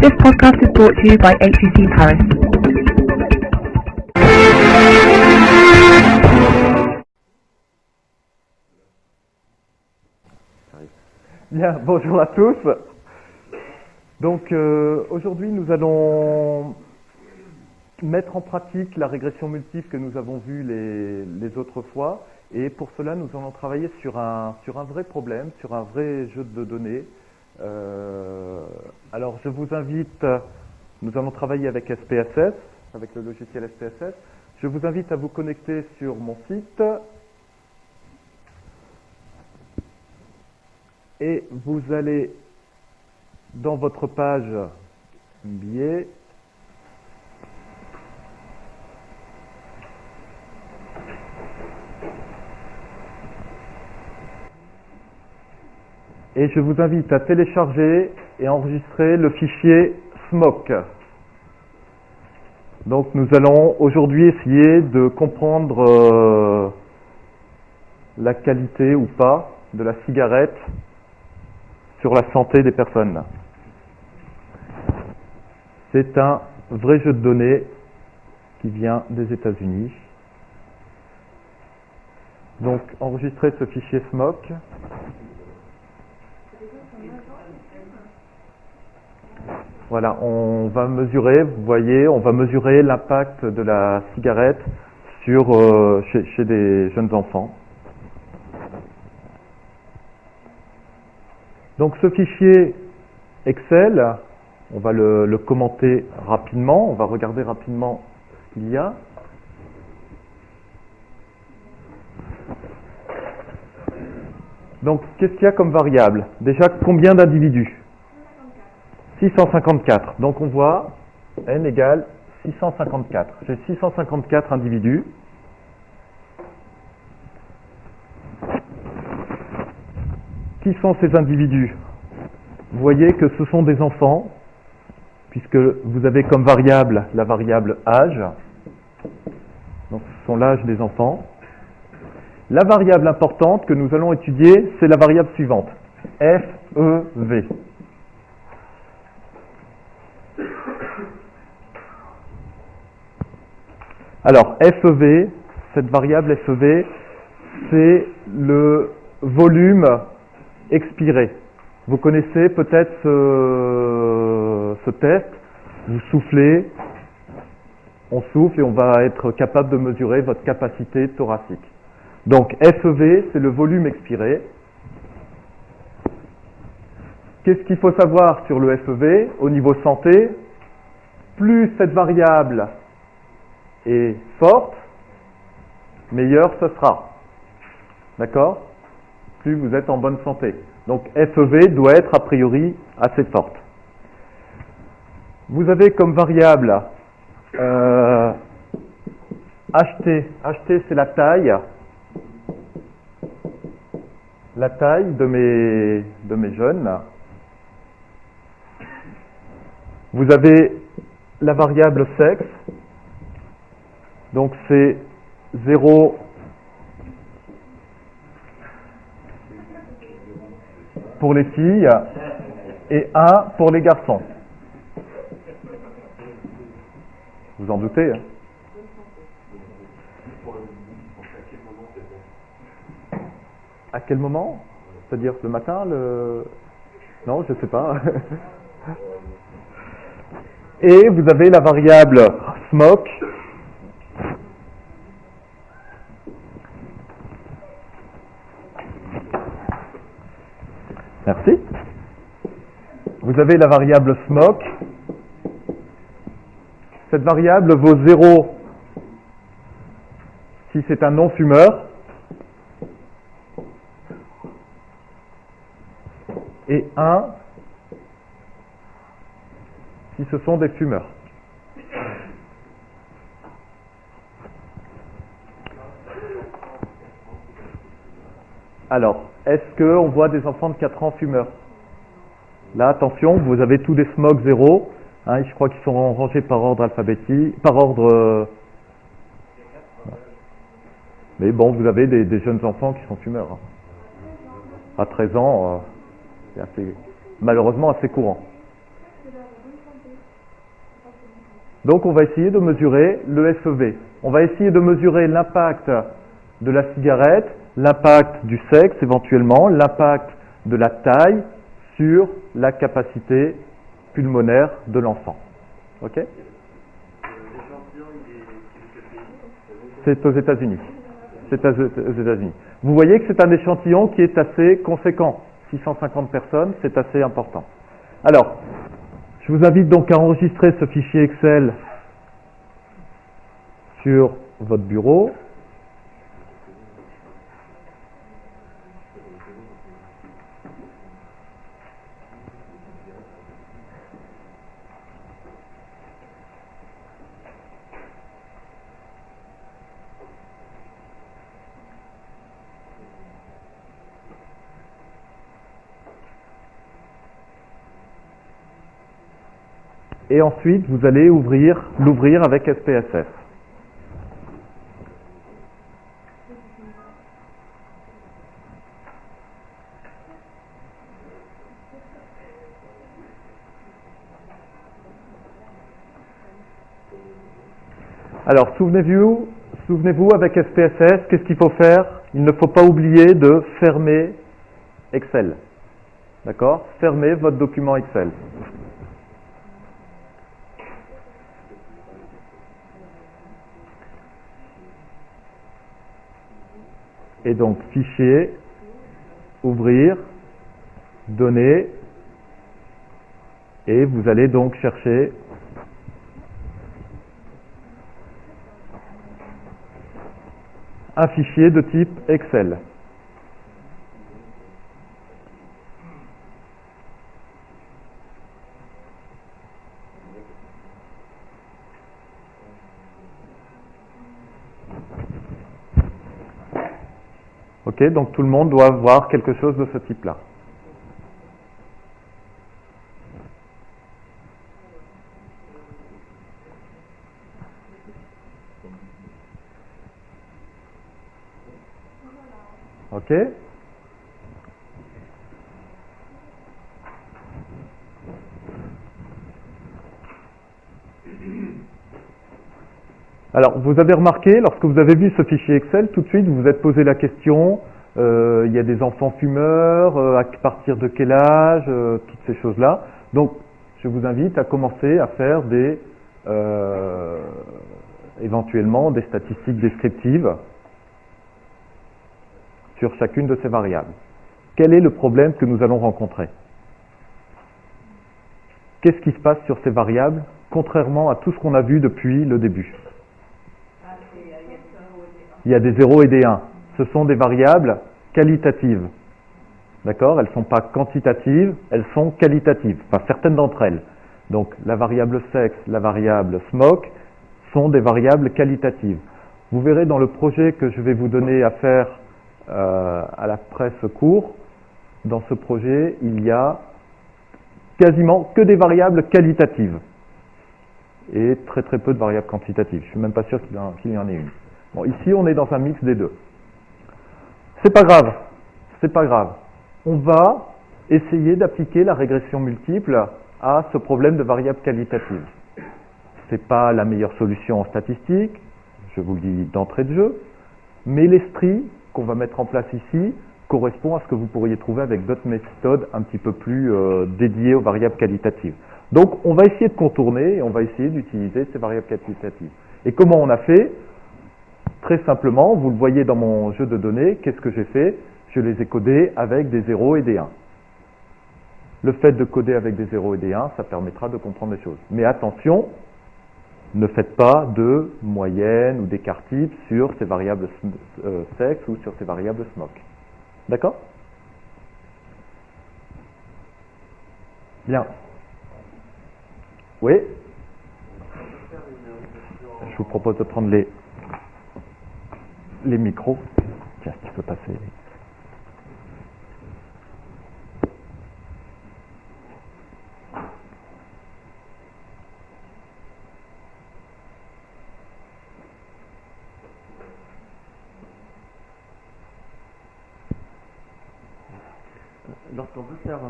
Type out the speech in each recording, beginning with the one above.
This podcast is brought to you by HEC Paris. Bien, bonjour à tous. Donc aujourd'hui nous allons mettre en pratique la régression multiple que nous avons vue les autres fois, et pour cela nous allons travailler sur un vrai problème, sur un vrai jeu de données. Alors je vous invite, nous allons travailler avec SPSS, avec le logiciel SPSS. Je vous invite à vous connecter sur mon site et vous allez dans votre page MBA. Et je vous invite à télécharger et enregistrer le fichier SMOC. Donc nous allons aujourd'hui essayer de comprendre la qualité ou pas de la cigarette sur la santé des personnes. C'est un vrai jeu de données qui vient des États-Unis. Donc enregistrer ce fichier SMOC. Voilà, on va mesurer, vous voyez, on va mesurer l'impact de la cigarette sur, chez des jeunes enfants. Donc ce fichier Excel, on va le commenter rapidement, on va regarder rapidement ce qu'il y a. Donc qu'est-ce qu'il y a comme variable? Déjà, combien d'individus? 654. Donc on voit n égale 654. J'ai 654 individus. Qui sont ces individus? Vous voyez que ce sont des enfants, puisque vous avez comme variable la variable âge. Donc ce sont l'âge des enfants. La variable importante que nous allons étudier, c'est la variable suivante, FEV. Alors, FEV, cette variable FEV, c'est le volume expiré. Vous connaissez peut-être ce test. Vous soufflez, on souffle et on va être capable de mesurer votre capacité thoracique. Donc, FEV, c'est le volume expiré. Qu'est-ce qu'il faut savoir sur le FEV au niveau santé? Plus cette variable est forte, meilleur ce sera. D'accord? Plus vous êtes en bonne santé. Donc FEV doit être a priori assez forte. Vous avez comme variable HT. HT, c'est la taille de mes jeunes. Vous avez la variable sexe. Donc c'est 0 pour les filles et 1 pour les garçons. Vous en doutez, hein? À quel moment? C'est-à-dire le matin, Non, je ne sais pas. Et vous avez la variable SMOC. Merci. Vous avez la variable SMOC. Cette variable vaut 0 si c'est un non-fumeur et 1 si ce sont des fumeurs. Alors, est-ce qu'on voit des enfants de 4 ans fumeurs? Là, attention, vous avez tous des SMOC 0. Hein, je crois qu'ils sont rangés par ordre alphabétique, par ordre... Mais bon, vous avez des jeunes enfants qui sont fumeurs. Hein. À 13 ans, c'est malheureusement assez courant. Donc on va essayer de mesurer le FEV. On va essayer de mesurer l'impact de la cigarette, l'impact du sexe éventuellement, l'impact de la taille sur la capacité pulmonaire de l'enfant. Ok ? C'est aux États-Unis. C'est aux États-Unis. Vous voyez que c'est un échantillon qui est assez conséquent. 650 personnes, c'est assez important. Alors, je vous invite donc à enregistrer ce fichier Excel sur votre bureau. Et ensuite, vous allez l'ouvrir avec SPSS. Alors, souvenez-vous avec SPSS, qu'est-ce qu'il faut faire? Il ne faut pas oublier de fermer Excel. D'accord? Fermez votre document Excel. Et donc, fichier, ouvrir, données, et vous allez donc chercher un fichier de type Excel. Ok, donc tout le monde doit voir quelque chose de ce type-là. Ok? Alors, vous avez remarqué, lorsque vous avez vu ce fichier Excel, tout de suite, vous vous êtes posé la question, il y a des enfants fumeurs, à partir de quel âge, toutes ces choses-là. Donc, je vous invite à commencer à faire éventuellement des statistiques descriptives sur chacune de ces variables. Quel est le problème que nous allons rencontrer? Qu'est-ce qui se passe sur ces variables, contrairement à tout ce qu'on a vu depuis le début? Il y a des 0 et des 1. Ce sont des variables qualitatives. D'accord? Elles ne sont pas quantitatives, elles sont qualitatives. Enfin, certaines d'entre elles. Donc, la variable sexe, la variable smoke sont des variables qualitatives. Vous verrez dans le projet que je vais vous donner à faire à la presse court, dans ce projet, il y a quasiment que des variables qualitatives et très très peu de variables quantitatives. Je ne suis même pas sûr qu'il y en ait une. Bon, ici, on est dans un mix des deux. C'est pas grave. C'est pas grave. On va essayer d'appliquer la régression multiple à ce problème de variables qualitatives. C'est pas la meilleure solution en statistique, je vous le dis d'entrée de jeu, mais l'esprit qu'on va mettre en place ici correspond à ce que vous pourriez trouver avec d'autres méthodes un petit peu plus dédiées aux variables qualitatives. Donc, on va essayer de contourner et on va essayer d'utiliser ces variables qualitatives. Et comment on a fait? Très simplement, vous le voyez dans mon jeu de données, qu'est-ce que j'ai fait? Je les ai codés avec des 0 et des 1. Le fait de coder avec des 0 et des 1, ça permettra de comprendre les choses. Mais attention, ne faites pas de moyenne ou d'écart type sur ces variables sexe ou sur ces variables smoke. D'accord? Bien. Oui? Je vous propose de prendre les micros. Tiens, tu peux passer. Lorsqu'on veut faire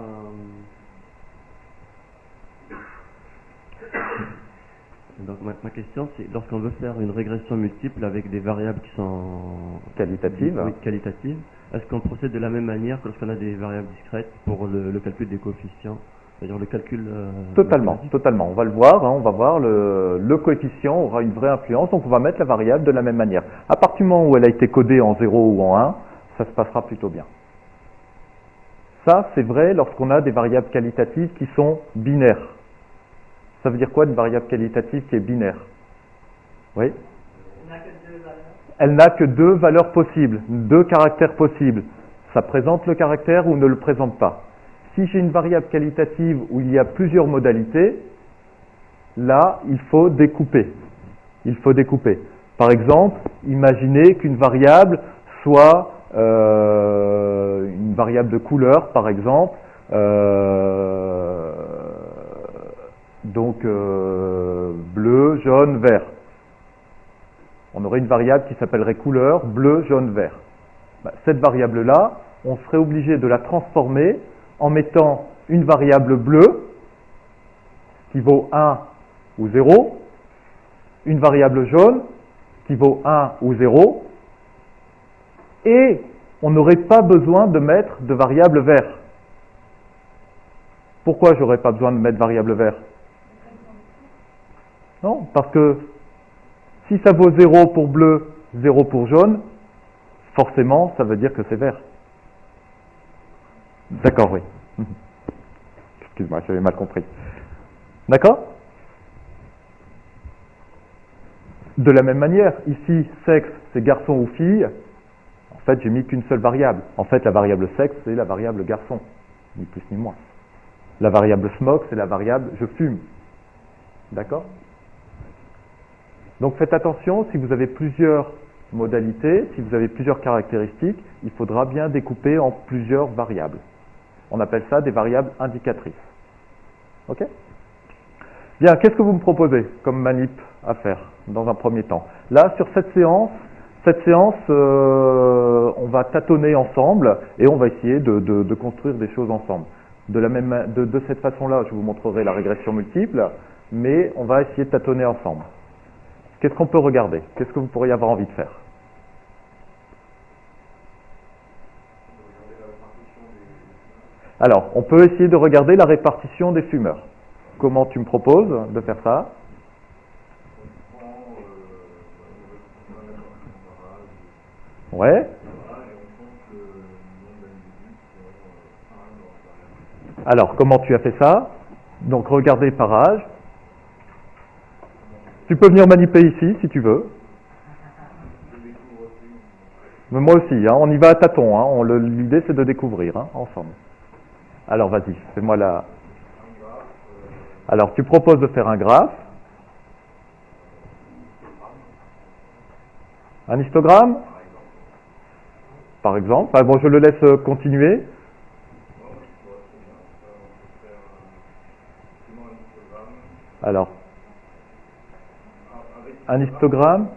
Donc ma question, c'est lorsqu'on veut faire une régression multiple avec des variables qui sont Qualitatives. oui, qualitatives, est-ce qu'on procède de la même manière que lorsqu'on a des variables discrètes pour le calcul des coefficients, c'est-à-dire le calcul Totalement, mathématique? totalement. On va le voir, hein, on va voir le coefficient aura une vraie influence, donc on va mettre la variable de la même manière. À partir du moment où elle a été codée en 0 ou en 1, ça se passera plutôt bien. Ça, c'est vrai lorsqu'on a des variables qualitatives qui sont binaires. Ça veut dire quoi une variable qualitative qui est binaire? Oui? Elle n'a que deux valeurs possibles, deux caractères possibles. Ça présente le caractère ou ne le présente pas. Si j'ai une variable qualitative où il y a plusieurs modalités, là, il faut découper. Il faut découper. Par exemple, imaginez qu'une variable soit une variable de couleur, par exemple, donc bleu, jaune, vert. On aurait une variable qui s'appellerait couleur, bleu, jaune, vert. Cette variable-là, on serait obligé de la transformer en mettant une variable bleue qui vaut 1 ou 0, une variable jaune qui vaut 1 ou 0, et on n'aurait pas besoin de mettre de variable vert. Pourquoi je n'aurais pas besoin de mettre variable vert? Non, parce que si ça vaut 0 pour bleu, 0 pour jaune, forcément, ça veut dire que c'est vert. D'accord, oui. Excuse-moi, j'avais mal compris. D'accord? De la même manière, ici, sexe, c'est garçon ou fille. En fait, j'ai mis qu'une seule variable. En fait, la variable sexe, c'est la variable garçon. Ni plus ni moins. La variable smoke, c'est la variable je fume. D'accord? Donc faites attention, si vous avez plusieurs modalités, si vous avez plusieurs caractéristiques, il faudra bien découper en plusieurs variables. On appelle ça des variables indicatrices. Ok? Bien, qu'est-ce que vous me proposez comme manip à faire dans un premier temps? Là, sur cette séance, on va tâtonner ensemble et on va essayer de construire des choses ensemble. De cette façon-là, je vous montrerai la régression multiple, mais on va essayer de tâtonner ensemble. Qu'est-ce qu'on peut regarder? Qu'est-ce que vous pourriez avoir envie de faire? Alors, on peut essayer de regarder la répartition des fumeurs. Comment tu me proposes de faire ça? Ouais. Alors, comment tu as fait ça? Donc, regardez par âge. Tu peux venir manipuler ici, si tu veux. Mais moi aussi, hein, on y va à tâtons. Hein, l'idée, c'est de découvrir hein, ensemble. Alors, vas-y, fais-moi la... Alors, tu proposes de faire un graphe. Un histogramme? Par exemple. Ah, bon, je le laisse continuer. Alors, un histogramme.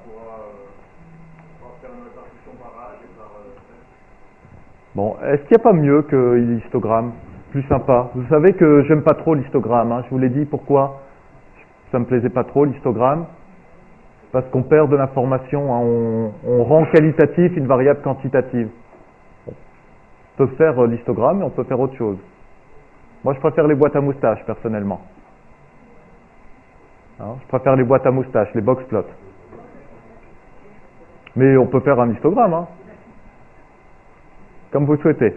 Bon, est-ce qu'il n'y a pas mieux que l'histogramme? Plus sympa. Vous savez que j'aime pas trop l'histogramme. Hein. Je vous l'ai dit pourquoi ça me plaisait pas trop l'histogramme. Parce qu'on perd de l'information. Hein. On rend qualitatif une variable quantitative. On peut faire l'histogramme, mais on peut faire autre chose. Moi, je préfère les boîtes à moustaches, personnellement. Hein, je préfère les boîtes à moustaches, les box plots. Mais on peut faire un histogramme, hein. Comme vous souhaitez.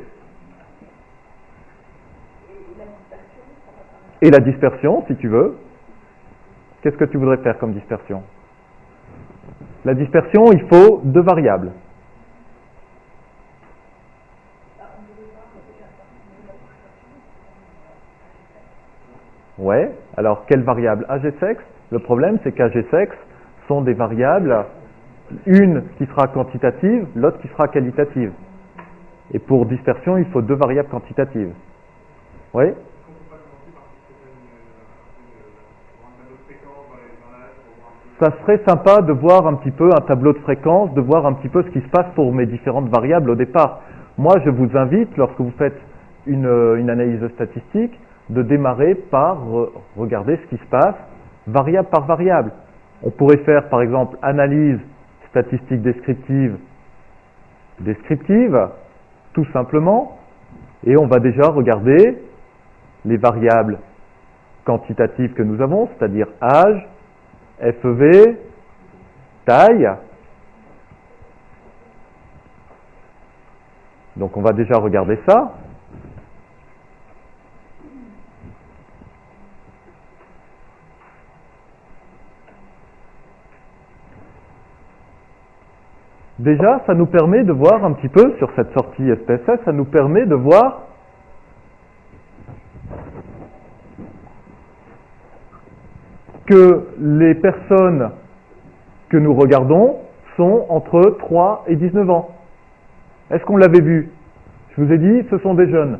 Et la dispersion, si tu veux. Qu'est-ce que tu voudrais faire comme dispersion? La dispersion, il faut deux variables. Ouais, alors quelle variable? Âge et sexe? Le problème, c'est qu'âge et sexe sont des variables, une qui sera quantitative, l'autre qui sera qualitative. Et pour dispersion, il faut deux variables quantitatives. Oui? Ça serait sympa de voir un petit peu un tableau de fréquence, de voir un petit peu ce qui se passe pour mes différentes variables au départ. Moi, je vous invite, lorsque vous faites une analyse statistique, de démarrer par regarder ce qui se passe variable par variable. On pourrait faire par exemple analyse statistique descriptive, tout simplement, et on va déjà regarder les variables quantitatives que nous avons, c'est-à-dire âge, FEV, taille. Donc on va déjà regarder ça. Déjà, ça nous permet de voir un petit peu, sur cette sortie SPSS, ça nous permet de voir que les personnes que nous regardons sont entre 3 et 19 ans. Est-ce qu'on l'avait vu? Je vous ai dit, ce sont des jeunes.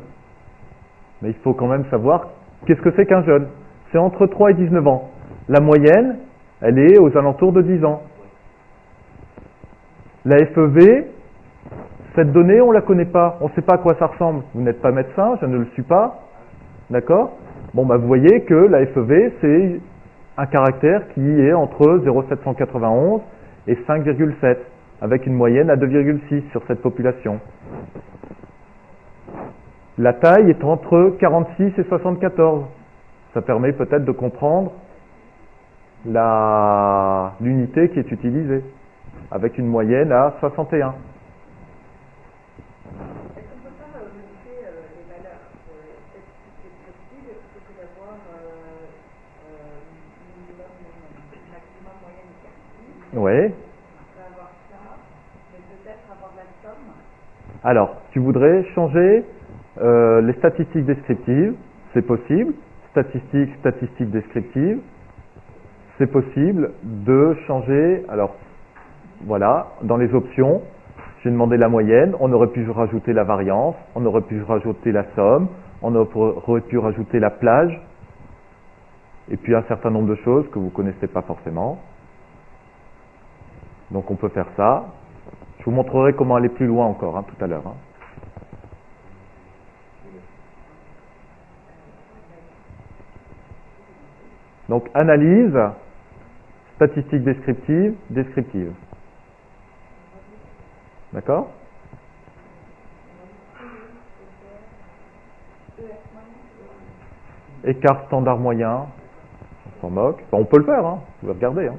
Mais il faut quand même savoir qu'est-ce que c'est qu'un jeune. C'est entre 3 et 19 ans. La moyenne, elle est aux alentours de 10 ans. La FEV, cette donnée, on ne la connaît pas. On ne sait pas à quoi ça ressemble. Vous n'êtes pas médecin, je ne le suis pas. D'accord? Bon, bah, vous voyez que la FEV, c'est un caractère qui est entre 0,791 et 5,7, avec une moyenne à 2,6 sur cette population. La taille est entre 46 et 74. Ça permet peut-être de comprendre l'unité qui est utilisée, avec une moyenne à 61. Oui. Alors, tu voudrais changer les statistiques descriptives, c'est possible. Statistiques descriptives, c'est possible de changer. Alors, voilà, dans les options, j'ai demandé la moyenne, on aurait pu rajouter la variance, on aurait pu rajouter la somme, on aurait pu rajouter la plage, et puis un certain nombre de choses que vous ne connaissez pas forcément. Donc on peut faire ça. Je vous montrerai comment aller plus loin encore tout à l'heure. Donc analyse, statistique descriptive. D'accord? Écart standard moyen, on s'en moque. Enfin, on peut le faire, vous pouvez regarder.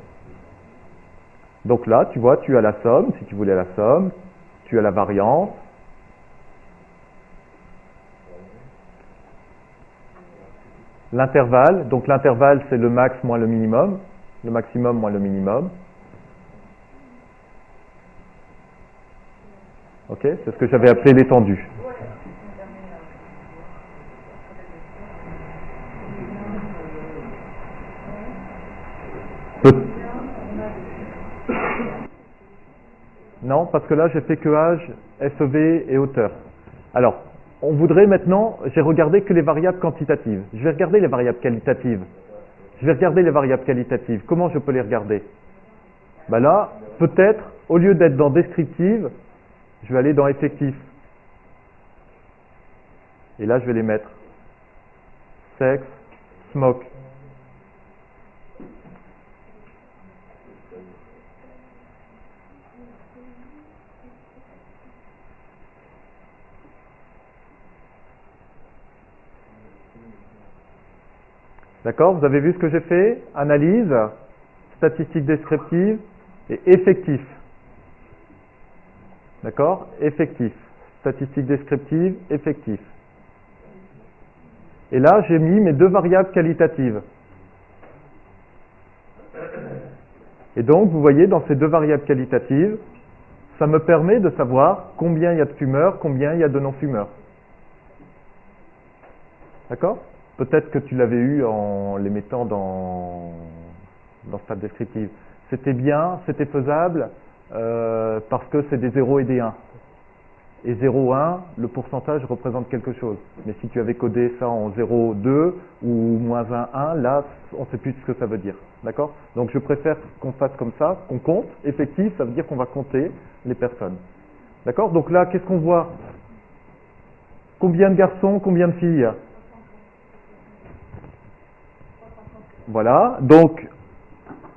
Donc là, tu vois, tu as la somme, si tu voulais la somme, tu as la variance. L'intervalle, donc l'intervalle c'est le max moins le minimum, le maximum moins le minimum. Ok, c'est ce que j'avais appelé l'étendue. Non, parce que là j'ai fait que âge, FEV et hauteur. Alors, on voudrait maintenant, j'ai regardé que les variables quantitatives. Je vais regarder les variables qualitatives. Comment je peux les regarder? Ben là, peut-être, au lieu d'être dans descriptive, je vais aller dans effectif. Et là, je vais les mettre. Sexe, smoke. D'accord? Vous avez vu ce que j'ai fait? Analyse, statistique descriptive et effectif. D'accord? Effectif. Statistique descriptive, effectif. Et là, j'ai mis mes deux variables qualitatives. Et donc, vous voyez, dans ces deux variables qualitatives, ça me permet de savoir combien il y a de fumeurs, combien il y a de non-fumeurs. D'accord? Peut-être que tu l'avais eu en les mettant dans stat descriptive. C'était bien, c'était faisable, parce que c'est des 0 et des 1. Et 0, 1, le pourcentage représente quelque chose. Mais si tu avais codé ça en 0, 2 ou moins 1, 1, là, on ne sait plus ce que ça veut dire. D'accord? Donc je préfère qu'on fasse comme ça, qu'on compte. Effectif, ça veut dire qu'on va compter les personnes. D'accord? Donc là, qu'est-ce qu'on voit? Combien de garçons, combien de filles? Voilà, donc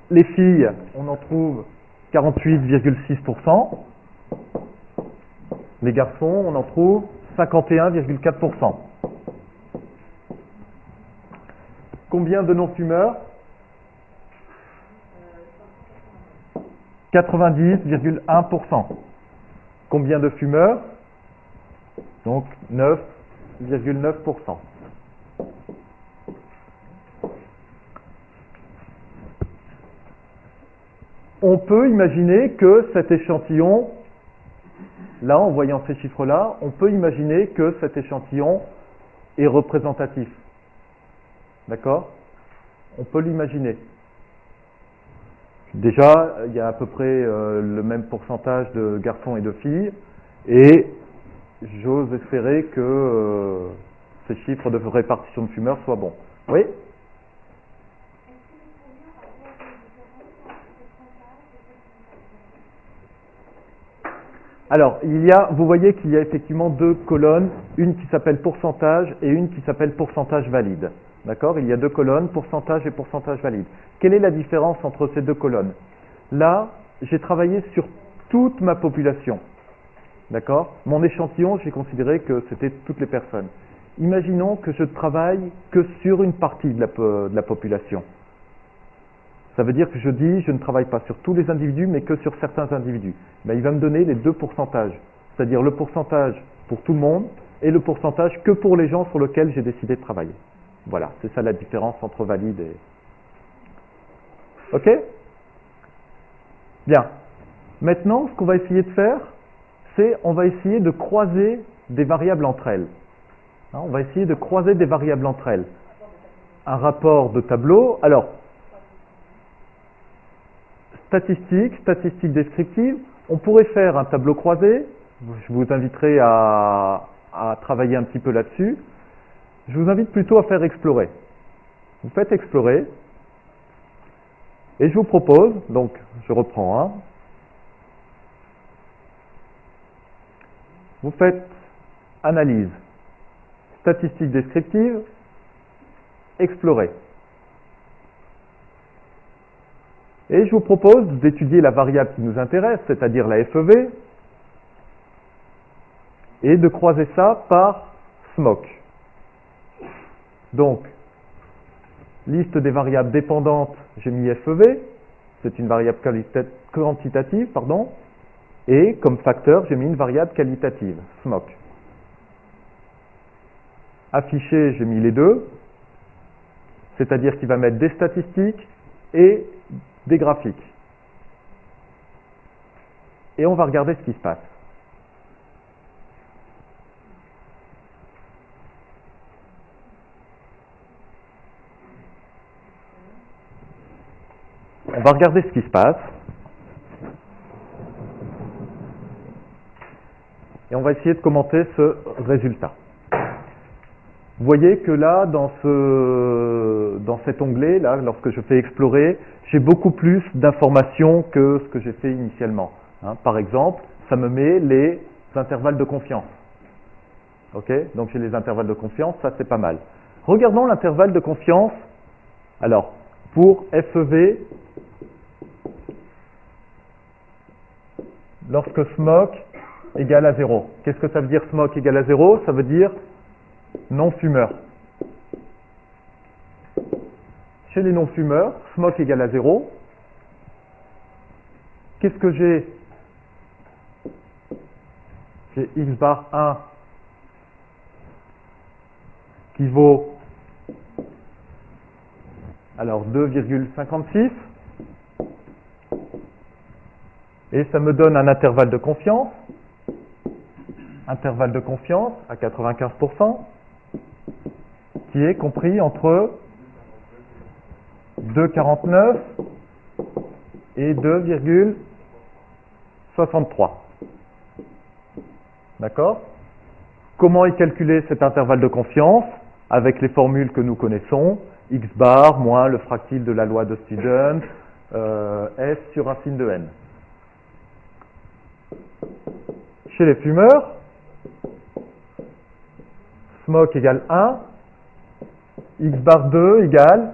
les filles, on en trouve 48,6%. Les garçons, on en trouve 51,4%. Combien de non-fumeurs? 90,1%. Combien de fumeurs? Donc 9,9%. On peut imaginer que cet échantillon, là, en voyant ces chiffres-là, on peut imaginer que cet échantillon est représentatif. D'accord? On peut l'imaginer. Déjà, il y a à peu près le même pourcentage de garçons et de filles, et j'ose espérer que ces chiffres de répartition de fumeurs soient bons. Oui? Alors, vous voyez qu'il y a effectivement deux colonnes, une qui s'appelle pourcentage et une qui s'appelle pourcentage valide. D'accord? Il y a deux colonnes, pourcentage et pourcentage valide. Quelle est la différence entre ces deux colonnes? Là, j'ai travaillé sur toute ma population. D'accord? Mon échantillon, j'ai considéré que c'était toutes les personnes. Imaginons que je travaille que sur une partie de la population. Ça veut dire que je dis, je ne travaille pas sur tous les individus, mais que sur certains individus. Ben, il va me donner les deux pourcentages, c'est-à-dire le pourcentage pour tout le monde et le pourcentage que pour les gens sur lesquels j'ai décidé de travailler. Voilà, c'est ça la différence entre valide et... Ok? Bien. Maintenant, ce qu'on va essayer de faire, c'est on va essayer de croiser des variables entre elles. Hein, on va essayer de croiser des variables entre elles. Un rapport de tableau. Alors, statistiques descriptives. On pourrait faire un tableau croisé. Je vous inviterai à travailler un petit peu là-dessus. Je vous invite plutôt à faire explorer. Vous faites explorer. Et je vous propose, donc je reprends un. Vous faites analyse, statistiques descriptives, explorer. Et je vous propose d'étudier la variable qui nous intéresse, c'est-à-dire la FEV, et de croiser ça par SMOC. Donc, liste des variables dépendantes, j'ai mis FEV, c'est une variable quantitative, et comme facteur, j'ai mis une variable qualitative, SMOC. Affiché, j'ai mis les deux, c'est-à-dire qu'il va mettre des statistiques et des graphiques. Et on va regarder ce qui se passe. On va regarder ce qui se passe. Et on va essayer de commenter ce résultat. Vous voyez que là, dans cet onglet, là, lorsque je fais explorer, j'ai beaucoup plus d'informations que ce que j'ai fait initialement. Hein, par exemple, ça me met les intervalles de confiance. Ok? Donc j'ai les intervalles de confiance, ça c'est pas mal. Regardons l'intervalle de confiance. Alors, pour FEV, lorsque SMOC égale à 0. Qu'est-ce que ça veut dire SMOC égale à 0? Ça veut dire non-fumeur. Chez les non-fumeurs, SMOC égale à 0. Qu'est-ce que j'ai? J'ai X bar 1 qui vaut alors 2,56 et ça me donne un intervalle de confiance à 95% qui est compris entre 2,49 et 2,63. D'accord? Comment est calculé cet intervalle de confiance? Avec les formules que nous connaissons, x bar moins le fractile de la loi de Student, S sur racine de n. Chez les fumeurs, SMOC égale 1, x bar 2 égale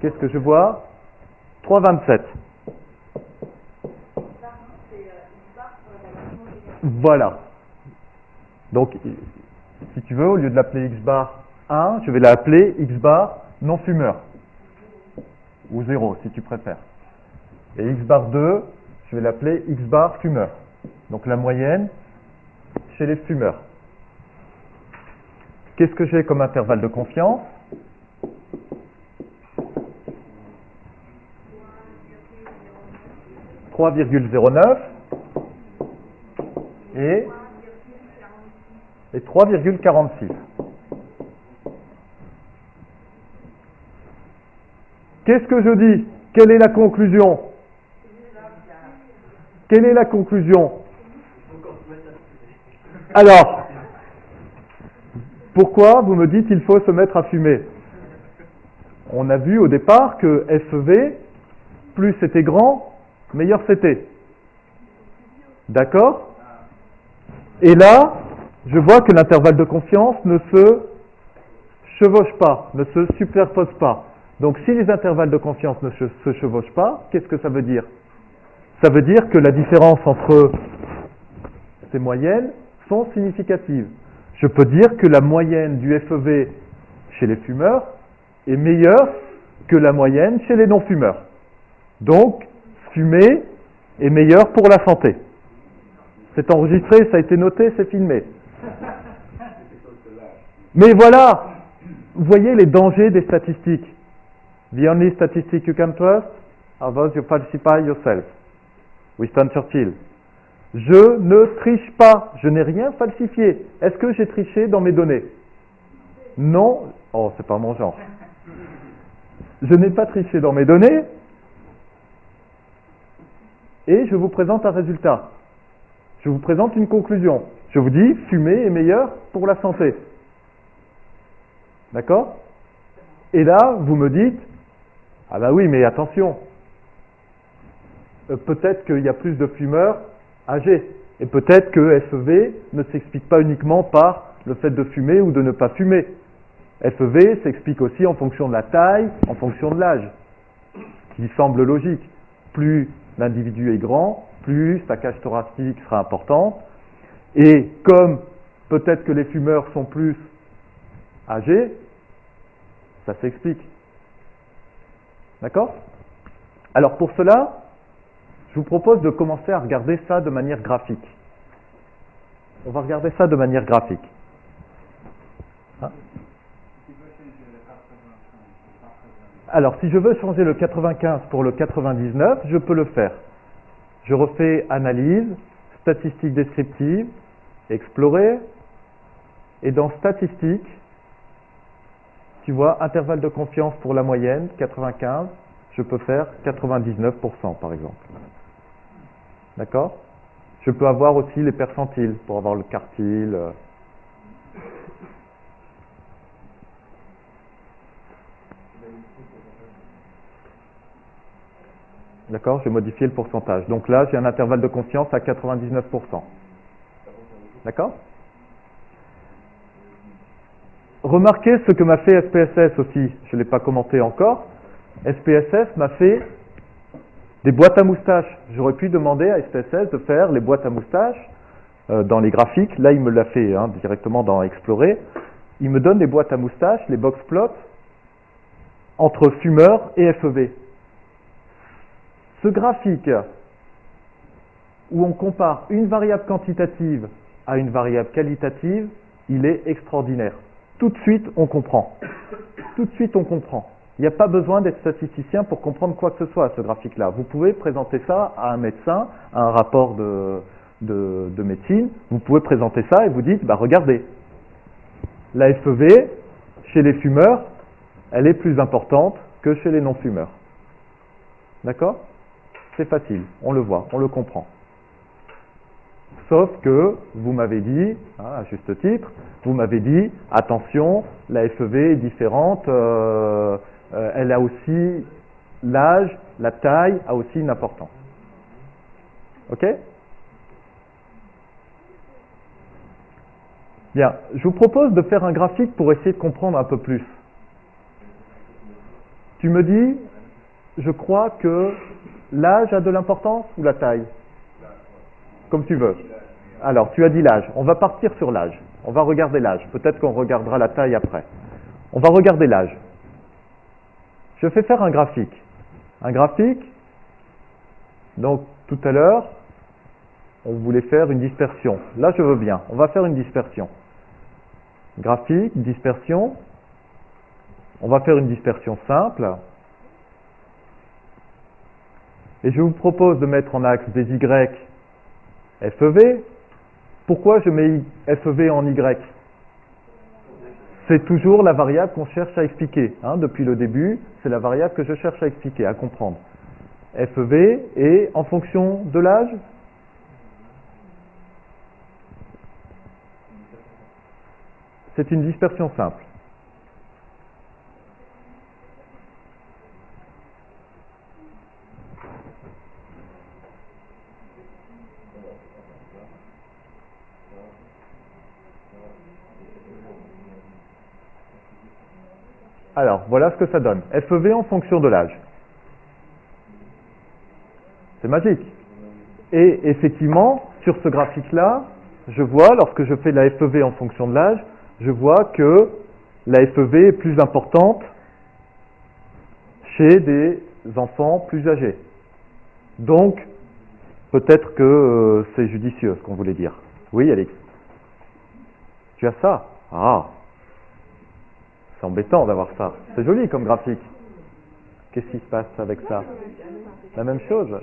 Qu'est-ce que je vois? 3,27. Voilà. Donc, si tu veux, au lieu de l'appeler X bar 1, je vais l'appeler X bar non fumeur. Ou 0, si tu préfères. Et X bar 2, je vais l'appeler X bar fumeur. Donc la moyenne chez les fumeurs. Qu'est-ce que j'ai comme intervalle de confiance? « 3,09 et 3,46. Qu'est-ce que je dis? Quelle est la conclusion? Quelle est la conclusion? Alors, pourquoi vous me dites qu'il faut se mettre à fumer? On a vu au départ que FEV, plus c'était grand, meilleur c'était. D'accord? Et là, je vois que l'intervalle de confiance ne se chevauche pas, ne se superpose pas. Donc si les intervalles de confiance ne se chevauchent pas, qu'est-ce que ça veut dire? Ça veut dire que la différence entre ces moyennes sont significatives. Je peux dire que la moyenne du FEV chez les fumeurs est meilleure que la moyenne chez les non-fumeurs. Donc, fumer est meilleur pour la santé. C'est enregistré, ça a été noté, c'est filmé. Mais voilà, vous voyez les dangers des statistiques. The only statistic you can trust are those you falsify yourself. Winston Churchill. Je ne triche pas, je n'ai rien falsifié. Est-ce que j'ai triché dans mes données? Non. Oh, c'est pas mon genre. Je n'ai pas triché dans mes données et je vous présente un résultat. Je vous présente une conclusion. Je vous dis, fumer est meilleur pour la santé. D'accord? Et là, vous me dites, ah bah oui, mais attention, peut-être qu'il y a plus de fumeurs âgés. Et peut-être que FEV ne s'explique pas uniquement par le fait de fumer ou de ne pas fumer. FEV s'explique aussi en fonction de la taille, en fonction de l'âge, ce qui semble logique. Plus l'individu est grand, plus sa cage thoracique sera importante. Et comme peut-être que les fumeurs sont plus âgés, ça s'explique. D'accord? Alors pour cela, je vous propose de commencer à regarder ça de manière graphique. On va regarder ça de manière graphique. Hein? Alors, si je veux changer le 95 pour le 99, je peux le faire. Je refais analyse, statistiques descriptives, explorer, et dans statistiques, tu vois, intervalle de confiance pour la moyenne, 95, je peux faire 99% par exemple. D'accord? Je peux avoir aussi les percentiles pour avoir le quartile. D'accord? J'ai modifié le pourcentage. Donc là, j'ai un intervalle de confiance à 99%. D'accord? Remarquez ce que m'a fait SPSS aussi. Je ne l'ai pas commenté encore. SPSS m'a fait des boîtes à moustaches. J'aurais pu demander à SPSS de faire les boîtes à moustaches dans les graphiques. Là, il me l'a fait directement dans Explorer. Il me donne les boîtes à moustaches, les box plots, entre fumeurs et FEV. Ce graphique où on compare une variable quantitative à une variable qualitative, il est extraordinaire. Tout de suite, on comprend. Tout de suite, on comprend. Il n'y a pas besoin d'être statisticien pour comprendre quoi que ce soit à ce graphique-là. Vous pouvez présenter ça à un médecin, à un rapport de médecine. Vous pouvez présenter ça et vous dites, bah regardez, la FEV, chez les fumeurs, elle est plus importante que chez les non-fumeurs. D'accord? C'est facile, on le voit, on le comprend. Sauf que vous m'avez dit, à juste titre, vous m'avez dit, attention, la FEV est différente, elle a aussi l'âge, la taille a aussi une importance. Ok? Bien, je vous propose de faire un graphique pour essayer de comprendre un peu plus. Tu me dis, je crois que l'âge a de l'importance ou la taille? Comme tu veux. Alors, tu as dit l'âge. On va partir sur l'âge. On va regarder l'âge. Peut-être qu'on regardera la taille après. On va regarder l'âge. Je fais faire un graphique. Un graphique, donc tout à l'heure, on voulait faire une dispersion. Là, je veux bien. On va faire une dispersion. Graphique, dispersion. On va faire une dispersion simple. Et je vous propose de mettre en axe des Y FEV. Pourquoi je mets FEV en Y? C'est toujours la variable qu'on cherche à expliquer. Depuis le début, c'est la variable que je cherche à expliquer, à comprendre. FEV et en fonction de l'âge, c'est une dispersion simple. Alors, voilà ce que ça donne. FEV en fonction de l'âge. C'est magique. Et effectivement, sur ce graphique-là, je vois, lorsque je fais la FEV en fonction de l'âge, je vois que la FEV est plus importante chez des enfants plus âgés. Donc, peut-être que c'est judicieux ce qu'on voulait dire. Oui, Alix? Tu as ça? Ah! C'est embêtant d'avoir ça. C'est joli comme graphique. Qu'est-ce qui se passe avec ça? La même chose.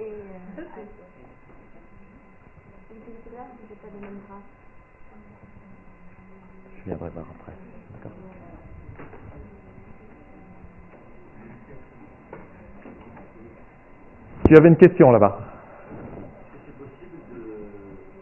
Je viendrai voir après. D'accord. Tu avais une question là-bas? C'est possible de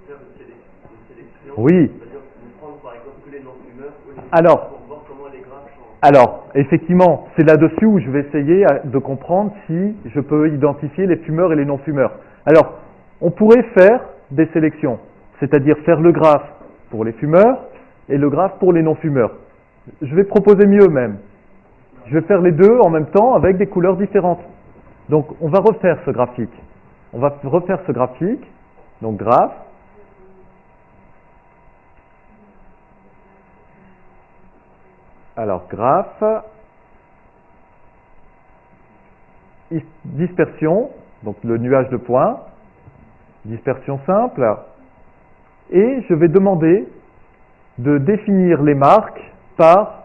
faire une sélection? Oui. C'est-à-dire de prendre par exemple tous les non-fumeurs ou les Alors, pour voir comment les graphes changent. Alors, effectivement, c'est là-dessus où je vais essayer de comprendre si je peux identifier les fumeurs et les non-fumeurs. Alors, on pourrait faire des sélections, c'est-à-dire faire le graphe pour les fumeurs et le graphe pour les non-fumeurs. Je vais proposer mieux même. Je vais faire les deux en même temps avec des couleurs différentes. Donc, on va refaire ce graphique. On va refaire ce graphique, donc graphe. Alors, graphe, dispersion, donc le nuage de points, dispersion simple, et je vais demander de définir les marques par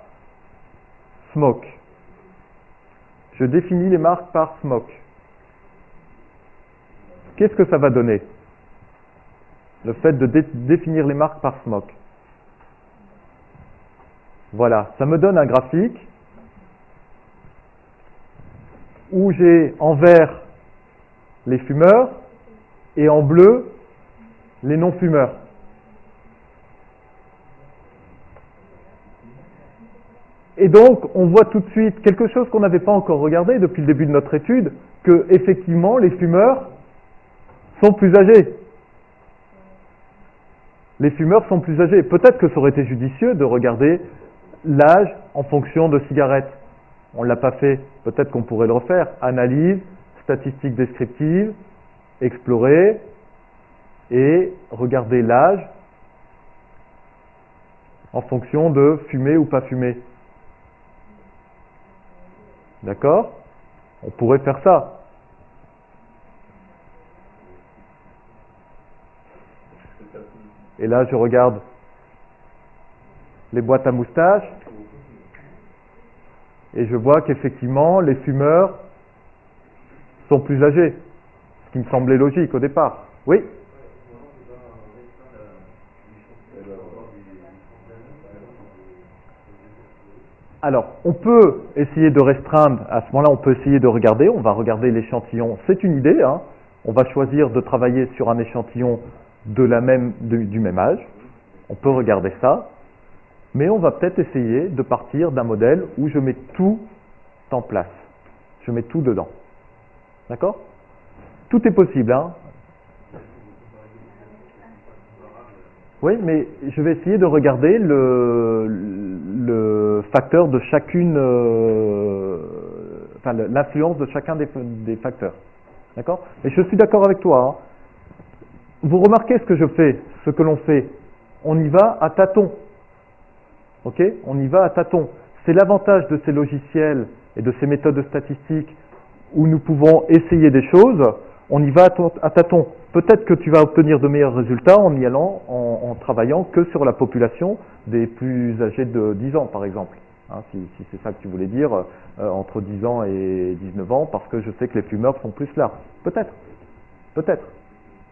smoke. Je définis les marques par smoke. Qu'est-ce que ça va donner? Le fait de définir les marques par smoke. Voilà, ça me donne un graphique où j'ai en vert les fumeurs et en bleu les non-fumeurs. Et donc, on voit tout de suite quelque chose qu'on n'avait pas encore regardé depuis le début de notre étude, que effectivement les fumeurs sont plus âgés. Les fumeurs sont plus âgés. Peut-être que ça aurait été judicieux de regarder l'âge en fonction de cigarettes. On ne l'a pas fait, peut-être qu'on pourrait le refaire. Analyse, statistiques descriptives, explorer et regarder l'âge en fonction de fumer ou pas fumer. D'accord? On pourrait faire ça. Et là, je regarde les boîtes à moustaches et je vois qu'effectivement, les fumeurs sont plus âgés, ce qui me semblait logique au départ. Oui? Alors, on peut essayer de restreindre, à ce moment-là, on peut essayer de regarder, on va regarder l'échantillon, c'est une idée, hein. On va choisir de travailler sur un échantillon du même âge, on peut regarder ça, mais on va peut-être essayer de partir d'un modèle où je mets tout en place, je mets tout dedans. D'accord? Tout est possible, hein. Oui, mais je vais essayer de regarder le facteur de chacune, enfin, l'influence de chacun des facteurs. D'accord? Et je suis d'accord avec toi. Hein. Vous remarquez ce que je fais, ce que l'on fait. On y va à tâtons. Ok? On y va à tâtons. C'est l'avantage de ces logiciels et de ces méthodes statistiques où nous pouvons essayer des choses. On y va à tâtons. Peut-être que tu vas obtenir de meilleurs résultats en y allant, en travaillant que sur la population des plus âgés de 10 ans, par exemple. Hein, si c'est ça que tu voulais dire, entre 10 ans et 19 ans, parce que je sais que les fumeurs sont plus là. Peut-être. Peut-être.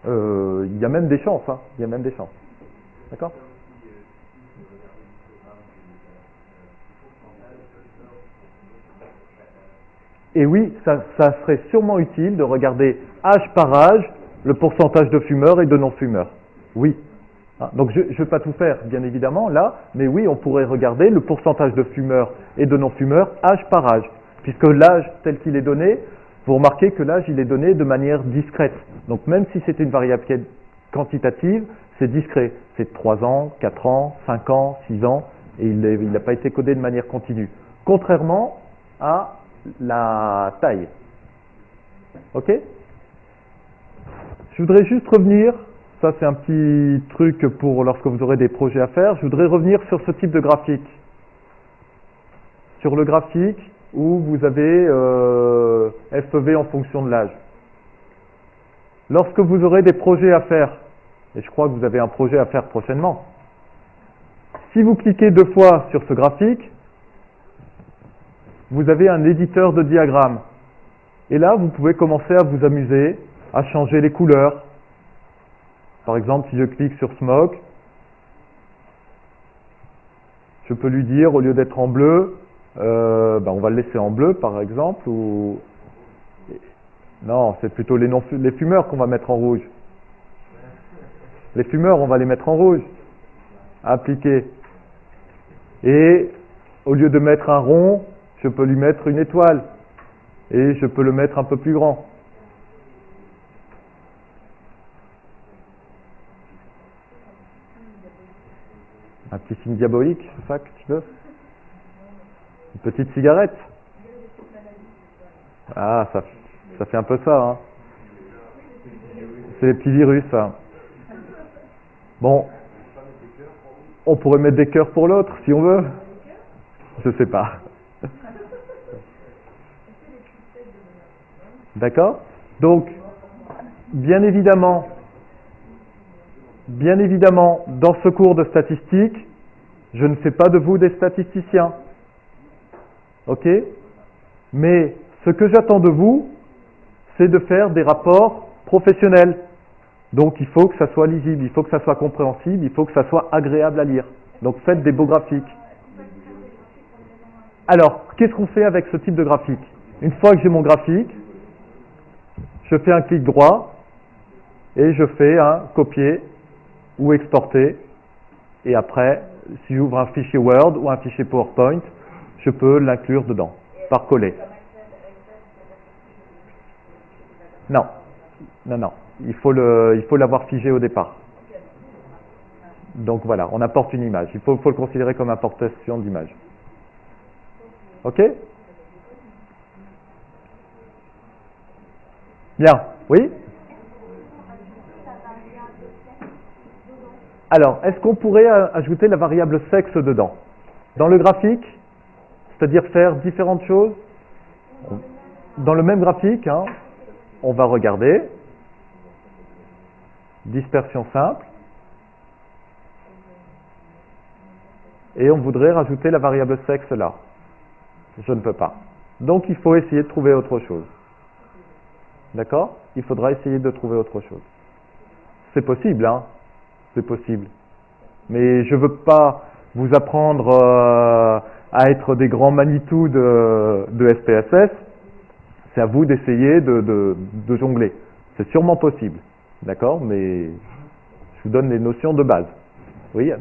Il y a même des chances. Hein. Il y a même des chances. D'accord? Et oui, ça serait sûrement utile de regarder âge par âge le pourcentage de fumeurs et de non-fumeurs. Oui. Donc je ne vais pas tout faire, bien évidemment, là, mais oui, on pourrait regarder le pourcentage de fumeurs et de non-fumeurs âge par âge. Puisque l'âge tel qu'il est donné, vous remarquez que l'âge il est donné de manière discrète. Donc même si c'est une variable quantitative, c'est discret. C'est 3 ans, 4 ans, 5 ans, 6 ans, et il n'a pas été codé de manière continue. Contrairement à la taille. Ok? Je voudrais juste revenir, ça c'est un petit truc pour lorsque vous aurez des projets à faire, je voudrais revenir sur ce type de graphique. Sur le graphique où vous avez FEV en fonction de l'âge. Lorsque vous aurez des projets à faire, et je crois que vous avez un projet à faire prochainement, si vous cliquez 2 fois sur ce graphique, vous avez un éditeur de diagrammes. Et là, vous pouvez commencer à vous amuser, à changer les couleurs. Par exemple, si je clique sur Smoke, je peux lui dire, au lieu d'être en bleu, on va le laisser en bleu, par exemple, ou... Non, c'est plutôt les fumeurs qu'on va mettre en rouge. Les fumeurs, on va les mettre en rouge. Appliquer. Et, au lieu de mettre un rond, je peux lui mettre une étoile. Et je peux le mettre un peu plus grand. Un petit signe diabolique, c'est ça que tu veux? Une petite cigarette? Ah, ça fait un peu ça, hein. C'est les petits virus, ça. Bon, on pourrait mettre des cœurs pour l'autre, si on veut. Je sais pas. D'accord? Donc, bien évidemment, dans ce cours de statistique, je ne fais pas de vous des statisticiens. Ok? Mais ce que j'attends de vous, c'est de faire des rapports professionnels. Donc il faut que ça soit lisible, il faut que ça soit compréhensible, il faut que ça soit agréable à lire. Donc faites des beaux graphiques. Alors, qu'est-ce qu'on fait avec ce type de graphique? Une fois que j'ai mon graphique, je fais un clic droit et je fais un copier ou exporter. Et après, si j'ouvre un fichier Word ou un fichier PowerPoint, je peux l'inclure dedans, par coller. Non. Il faut l'avoir figé au départ. Donc voilà, on apporte une image. Il faut le considérer comme importation d'image. Ok? Bien. Oui? Alors, est-ce qu'on pourrait ajouter la variable sexe dedans? Dans le graphique, c'est-à-dire faire différentes choses? Dans le même graphique, hein, on va regarder. Dispersion simple. Et on voudrait rajouter la variable sexe là. Je ne peux pas. Donc il faut essayer de trouver autre chose. D'accord? Il faudra essayer de trouver autre chose. C'est possible, hein? C'est possible. Mais je ne veux pas vous apprendre à être des grands Manitou de SPSS. C'est à vous d'essayer de jongler. C'est sûrement possible. D'accord? Mais je vous donne les notions de base. Oui?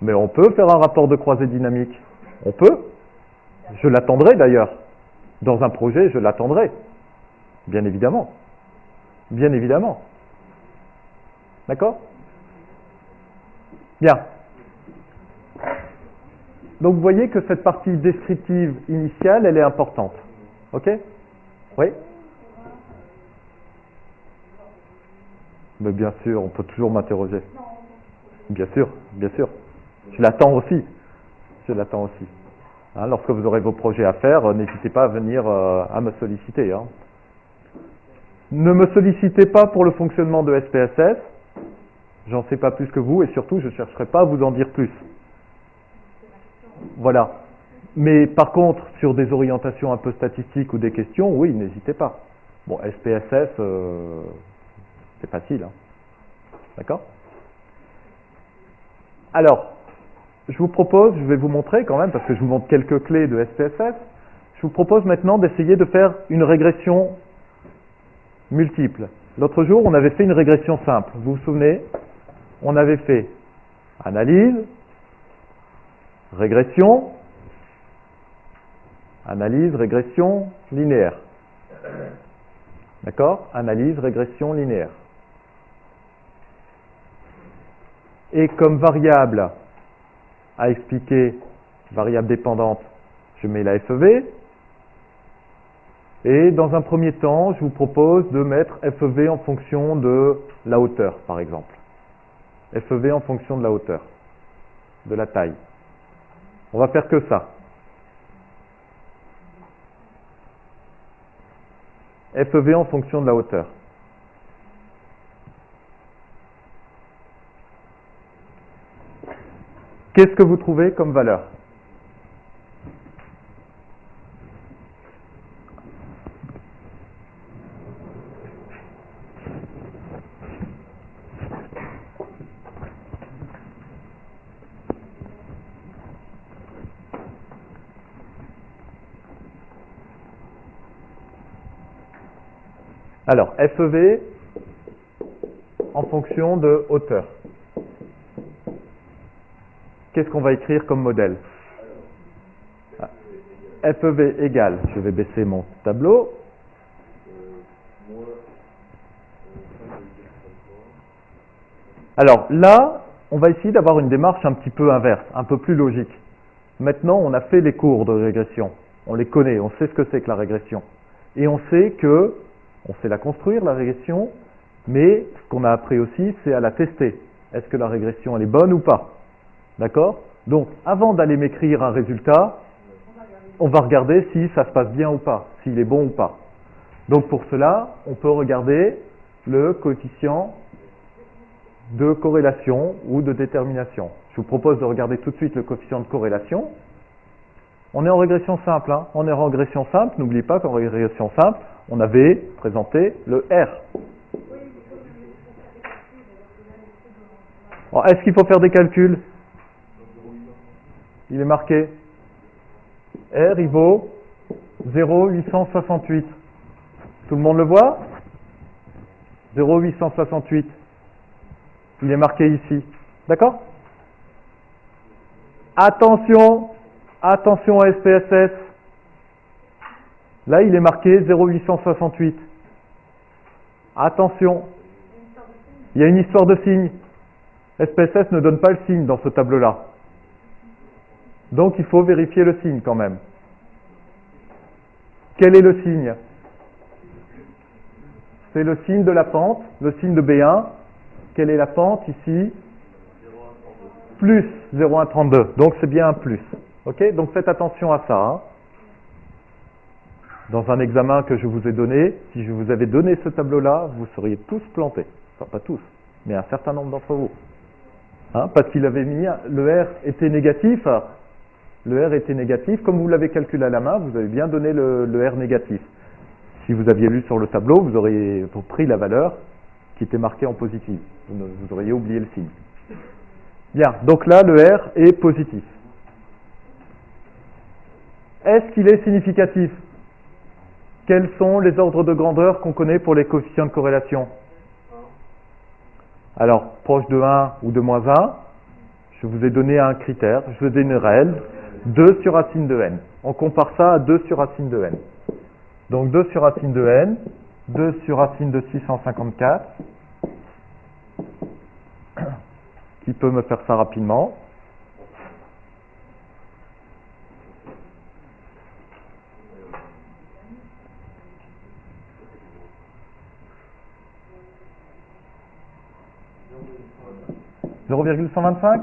Mais on peut faire un rapport de croisée dynamique. On peut. Je l'attendrai d'ailleurs. Dans un projet, je l'attendrai. Bien évidemment. Bien évidemment. D'accord? Bien. Donc vous voyez que cette partie descriptive initiale, elle est importante. Ok? Oui? Mais bien sûr, on peut toujours m'interroger. Bien sûr, bien sûr. Je l'attends aussi. Je l'attends aussi. Hein, lorsque vous aurez vos projets à faire, n'hésitez pas à venir à me solliciter. Hein. Ne me sollicitez pas pour le fonctionnement de SPSS. J'en sais pas plus que vous et surtout, je ne chercherai pas à vous en dire plus. Voilà. Mais par contre, sur des orientations un peu statistiques ou des questions, oui, n'hésitez pas. Bon, SPSS, c'est facile. Hein. D'accord? Alors, je vous propose, je vais vous montrer quand même, parce que je vous montre quelques clés de SPSS, je vous propose maintenant d'essayer de faire une régression multiple. L'autre jour, on avait fait une régression simple. Vous vous souvenez? On avait fait analyse, régression, analyse, régression linéaire. D'accord? Analyse, régression linéaire. Et comme variable à expliquer, variable dépendante, je mets la FEV. Et dans un premier temps, je vous propose de mettre FEV en fonction de la hauteur, par exemple. FEV en fonction de la hauteur, de la taille. On va faire que ça. FEV en fonction de la hauteur. Qu'est-ce que vous trouvez comme valeur? Alors, FEV en fonction de hauteur. Qu'est-ce qu'on va écrire comme modèle? FEV égale, je vais baisser mon tableau. Alors là, on va essayer d'avoir une démarche un petit peu inverse, un peu plus logique. Maintenant, on a fait les cours de régression. On les connaît, on sait ce que c'est que la régression. Et on sait la construire, la régression, mais ce qu'on a appris aussi, c'est à la tester. Est-ce que la régression, elle est bonne ou pas? D'accord? Donc, avant d'aller m'écrire un résultat, on va regarder si ça se passe bien ou pas, s'il est bon ou pas. Donc, pour cela, on peut regarder le coefficient de corrélation ou de détermination. Je vous propose de regarder tout de suite le coefficient de corrélation. On est en régression simple. Hein. On est en régression simple. N'oubliez pas qu'en régression simple, on avait présenté le R. Est-ce qu'il faut faire des calculs? Il est marqué. R, il vaut 0,868. Tout le monde le voit? 0,868. Il est marqué ici. D'accord? Attention, attention à SPSS. Là, il est marqué 0,868. Attention. Il y a une histoire de signe. SPSS ne donne pas le signe dans ce tableau-là. Donc, il faut vérifier le signe quand même. Quel est le signe? C'est le signe de la pente, le signe de B1. Quelle est la pente ici? Plus 0,132. Donc, c'est bien un plus. Ok? Donc, faites attention à ça. Hein. Dans un examen que je vous ai donné, si je vous avais donné ce tableau-là, vous seriez tous plantés. Enfin, pas tous, mais un certain nombre d'entre vous. Hein, parce qu'il avait mis, le R était négatif. Le R était négatif. Comme vous l'avez calculé à la main, vous avez bien donné le R négatif. Si vous aviez lu sur le tableau, vous auriez pris la valeur qui était marquée en positif. Vous auriez oublié le signe. Bien, donc là, le R est positif. Est-ce qu'il est significatif? Quels sont les ordres de grandeur qu'on connaît pour les coefficients de corrélation? Alors, proche de 1 ou de moins 1, je vous ai donné un critère, je vous ai donné une règle, 2 sur racine de n. On compare ça à 2 sur racine de n. Donc 2 sur racine de n, 2 sur racine de 654. Qui peut me faire ça rapidement? 0,125?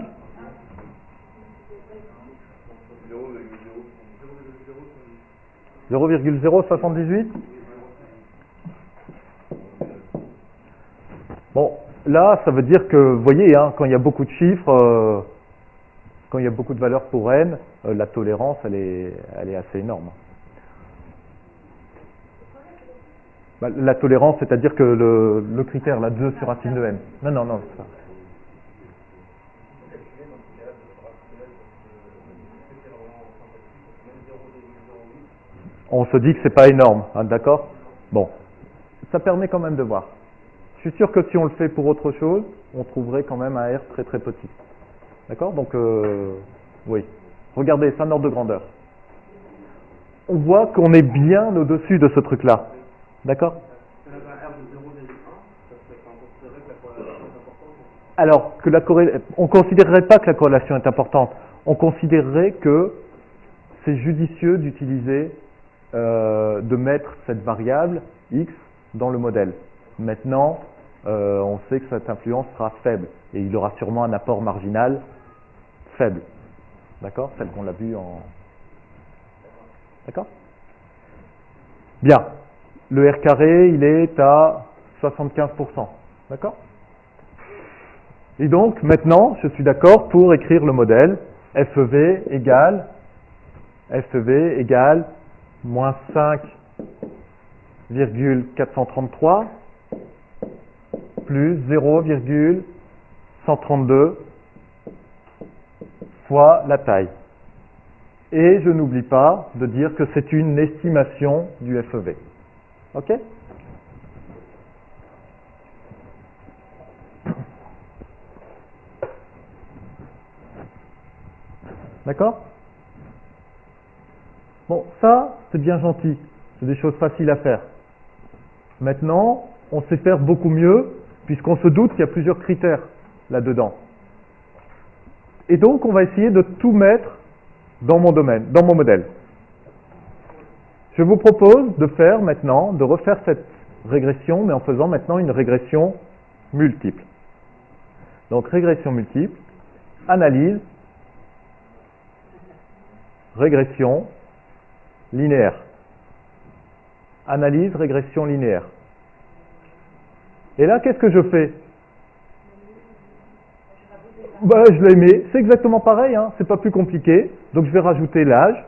0,078? Bon, là, ça veut dire que, vous voyez, hein, quand il y a beaucoup de chiffres, quand il y a beaucoup de valeurs pour n, la tolérance, elle est assez énorme. Bah, la tolérance, c'est-à-dire que le critère, là, 2 sur racine de n. Non, c'est ça. On se dit que c'est pas énorme, hein, d'accord? Bon, ça permet quand même de voir. Je suis sûr que si on le fait pour autre chose, on trouverait quand même un R très très petit. D'accord? Donc, oui. Regardez, c'est un ordre de grandeur. On voit qu'on est bien au-dessus de ce truc-là. D'accord? Alors, on ne considérerait pas que la corrélation est importante. On considérerait que c'est judicieux d'utiliser, de mettre cette variable x dans le modèle. Maintenant, on sait que cette influence sera faible et il aura sûrement un apport marginal faible. D'accord? Celle qu'on l'a vu en... D'accord? Bien. Le R carré, il est à 75%. D'accord? Et donc, maintenant, je suis d'accord pour écrire le modèle FEV égale moins 5,433 plus 0,132 fois la taille. Et je n'oublie pas de dire que c'est une estimation du FEV. OK? D'accord? Bon, ça, c'est bien gentil. C'est des choses faciles à faire. Maintenant, on sait faire beaucoup mieux, puisqu'on se doute qu'il y a plusieurs critères là-dedans. Et donc, on va essayer de tout mettre dans mon domaine, dans mon modèle. Je vous propose de faire maintenant, de refaire cette régression, mais en faisant maintenant une régression multiple. Donc, régression multiple, analyse, régression linéaire. Analyse, régression linéaire. Et là, qu'est-ce que je fais? Je l'ai mis. C'est exactement pareil, hein, c'est pas plus compliqué. Donc je vais rajouter l'âge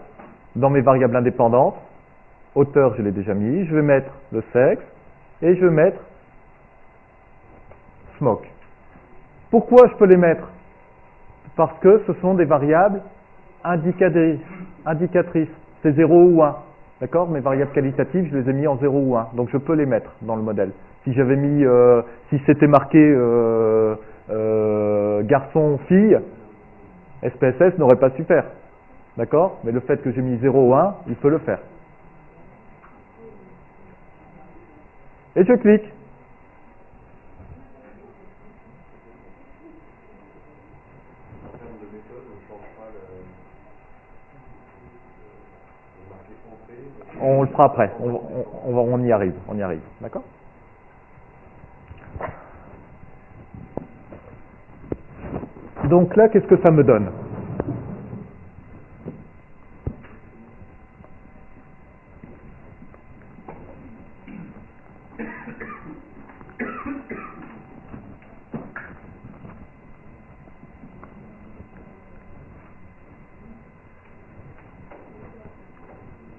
dans mes variables indépendantes. Hauteur, je l'ai déjà mis. Je vais mettre le sexe et je vais mettre smoke. Pourquoi je peux les mettre? Parce que ce sont des variables indicatrices. C'est 0 ou 1. D'accord? Mes variables qualitatives, je les ai mis en 0 ou 1. Donc je peux les mettre dans le modèle. Si j'avais mis, si c'était marqué garçon, fille, SPSS n'aurait pas su faire. D'accord? Mais le fait que j'ai mis 0 ou 1, il peut le faire. Et je clique. On le fera après. On y arrive. On y arrive. D'accord? Donc là, qu'est-ce que ça me donne?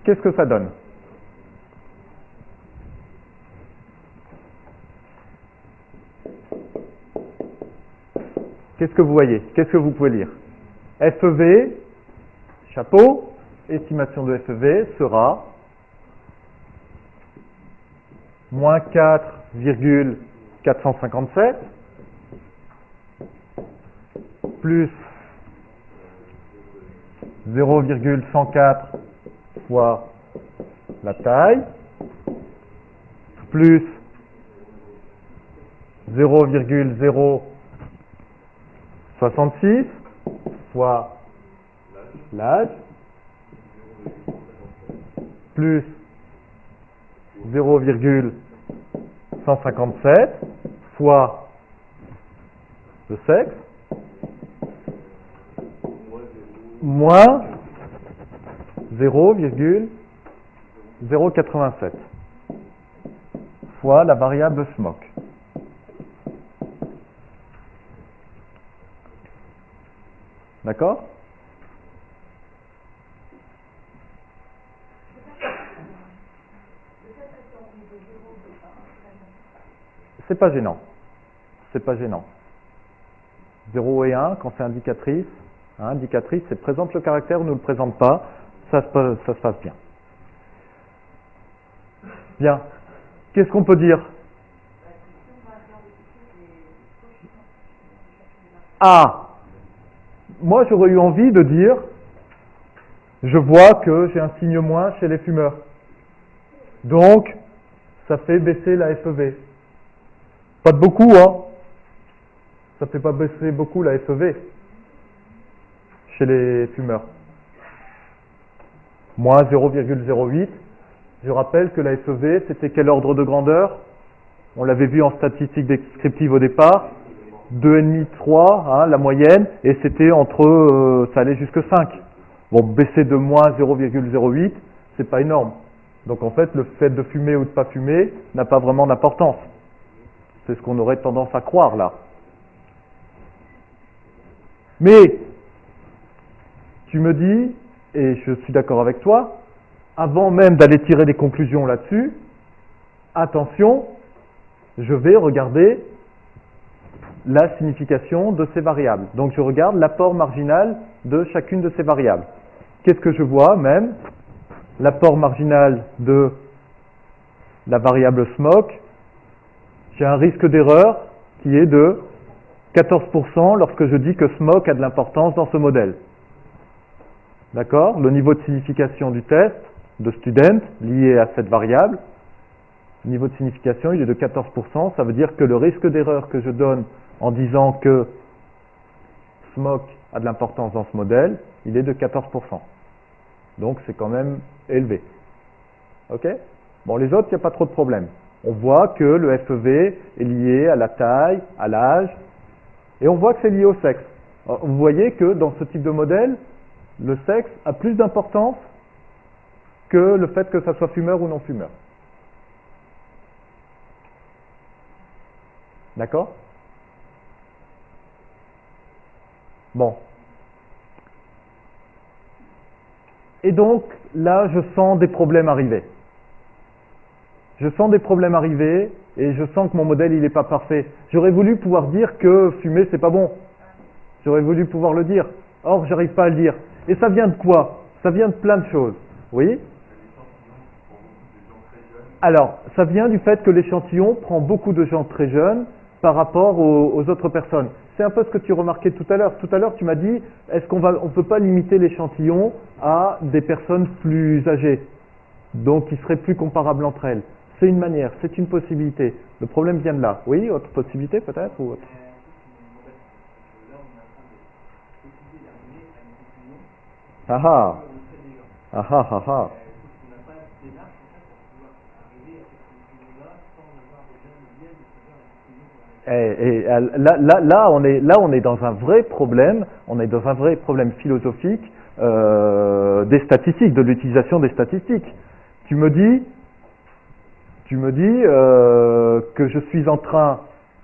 Qu'est-ce que ça donne? Qu'est-ce que vous voyez? Qu'est-ce que vous pouvez lire? FEV, chapeau, estimation de FEV sera moins 4,457 plus 0,104 fois la taille plus 0,066 fois l'âge plus 0,157 fois le sexe moins 0,087 fois la variable smoke. D'accord? C'est pas gênant. C'est pas gênant. 0 et 1, quand c'est indicatrice, hein, indicatrice, c'est présente le caractère ou ne le présente pas, ça se passe bien. Bien. Qu'est-ce qu'on peut dire? Ah! Moi, j'aurais eu envie de dire, je vois que j'ai un signe moins chez les fumeurs. Donc, ça fait baisser la FEV. Pas de beaucoup, hein? Ça fait pas baisser beaucoup la FEV chez les fumeurs. Moins 0,08. Je rappelle que la FEV, c'était quel ordre de grandeur? On l'avait vu en statistique descriptive au départ. 2,5, 3, hein, la moyenne, et c'était entre, ça allait jusque 5. Bon, baisser de moins 0,08, c'est pas énorme. Donc en fait, le fait de fumer ou de pas fumer n'a pas vraiment d'importance. C'est ce qu'on aurait tendance à croire là. Mais, tu me dis, et je suis d'accord avec toi, avant même d'aller tirer des conclusions là-dessus, attention, je vais regarder la signification de ces variables. Donc je regarde l'apport marginal de chacune de ces variables. Qu'est-ce que je vois même? L'apport marginal de la variable smoke, j'ai un risque d'erreur qui est de 14% lorsque je dis que smoke a de l'importance dans ce modèle. D'accord? Le niveau de signification du test de student lié à cette variable, le niveau de signification il est de 14%, ça veut dire que le risque d'erreur que je donne en disant que smoke a de l'importance dans ce modèle, il est de 14%. Donc c'est quand même élevé. Ok? Bon, les autres, il n'y a pas trop de problème. On voit que le FEV est lié à la taille, à l'âge, et on voit que c'est lié au sexe. Alors, vous voyez que dans ce type de modèle, le sexe a plus d'importance que le fait que ça soit fumeur ou non fumeur. D'accord? Bon. Et donc, là, je sens des problèmes arriver. Je sens des problèmes arriver et je sens que mon modèle, il n'est pas parfait. J'aurais voulu pouvoir dire que fumer, c'est pas bon. J'aurais voulu pouvoir le dire. Or, j'arrive pas à le dire. Et ça vient de quoi? Ça vient de plein de choses. Oui? Alors, ça vient du fait que l'échantillon prend beaucoup de gens très jeunes par rapport aux autres personnes. C'est un peu ce que tu remarquais tout à l'heure. Tout à l'heure, tu m'as dit, est-ce qu'on peut pas limiter l'échantillon à des personnes plus âgées, donc qui seraient plus comparables entre elles? C'est une manière, c'est une possibilité. Le problème vient de là. Oui, autre possibilité peut-être ou autre? Ah ah. Ah ah ah ah. Et là, on est dans un vrai problème. On est dans un vrai problème philosophique des statistiques, de l'utilisation des statistiques. Tu me dis que je suis en train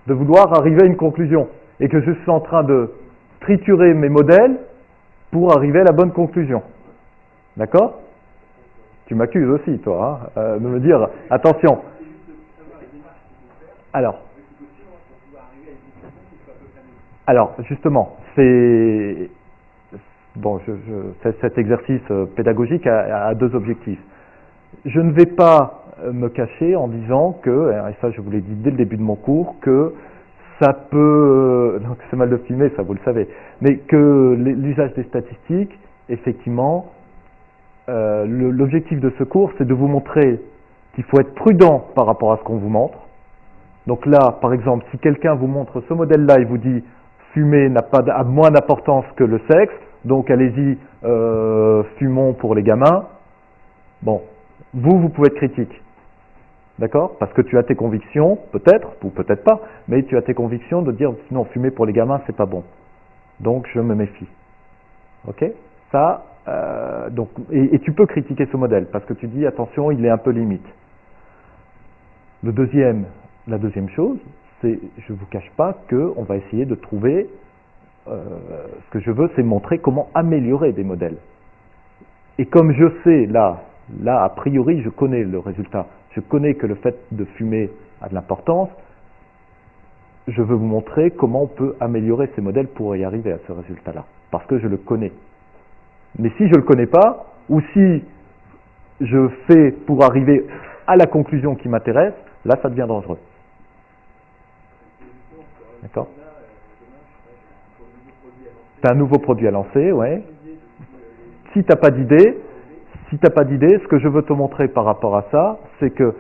de vouloir arriver à une conclusion et que je suis en train de triturer mes modèles pour arriver à la bonne conclusion. D'accord? Tu m'accuses aussi, toi, hein, de me dire attention. Alors, justement, cet exercice pédagogique a deux objectifs. Je ne vais pas me cacher en disant que, et ça je vous l'ai dit dès le début de mon cours, que ça peut, donc c'est mal de filmer, ça vous le savez, mais que l'usage des statistiques, effectivement, l'objectif de ce cours, c'est de vous montrer qu'il faut être prudent par rapport à ce qu'on vous montre. Donc là, par exemple, si quelqu'un vous montre ce modèle-là, il vous dit fumer a moins d'importance que le sexe, donc allez-y, fumons pour les gamins. Bon, vous pouvez être critique. D'accord? Parce que tu as tes convictions, peut-être, ou peut-être pas, mais tu as tes convictions de dire non, fumer pour les gamins, c'est pas bon. Donc je me méfie. Ok? Ça, donc, et tu peux critiquer ce modèle parce que tu dis attention, il est un peu limite. La deuxième chose, c'est, je ne vous cache pas qu'on va essayer de trouver, ce que je veux, c'est montrer comment améliorer des modèles. Et comme je sais, là, a priori, je connais le résultat, je connais que le fait de fumer a de l'importance, je veux vous montrer comment on peut améliorer ces modèles pour y arriver à ce résultat-là, parce que je le connais. Mais si je ne le connais pas, ou si je fais pour arriver à la conclusion qui m'intéresse, là, ça devient dangereux. D'accord ? Tu as un nouveau produit à lancer, ouais. Si tu n'as pas d'idée, ce que je veux te montrer par rapport à ça, c'est que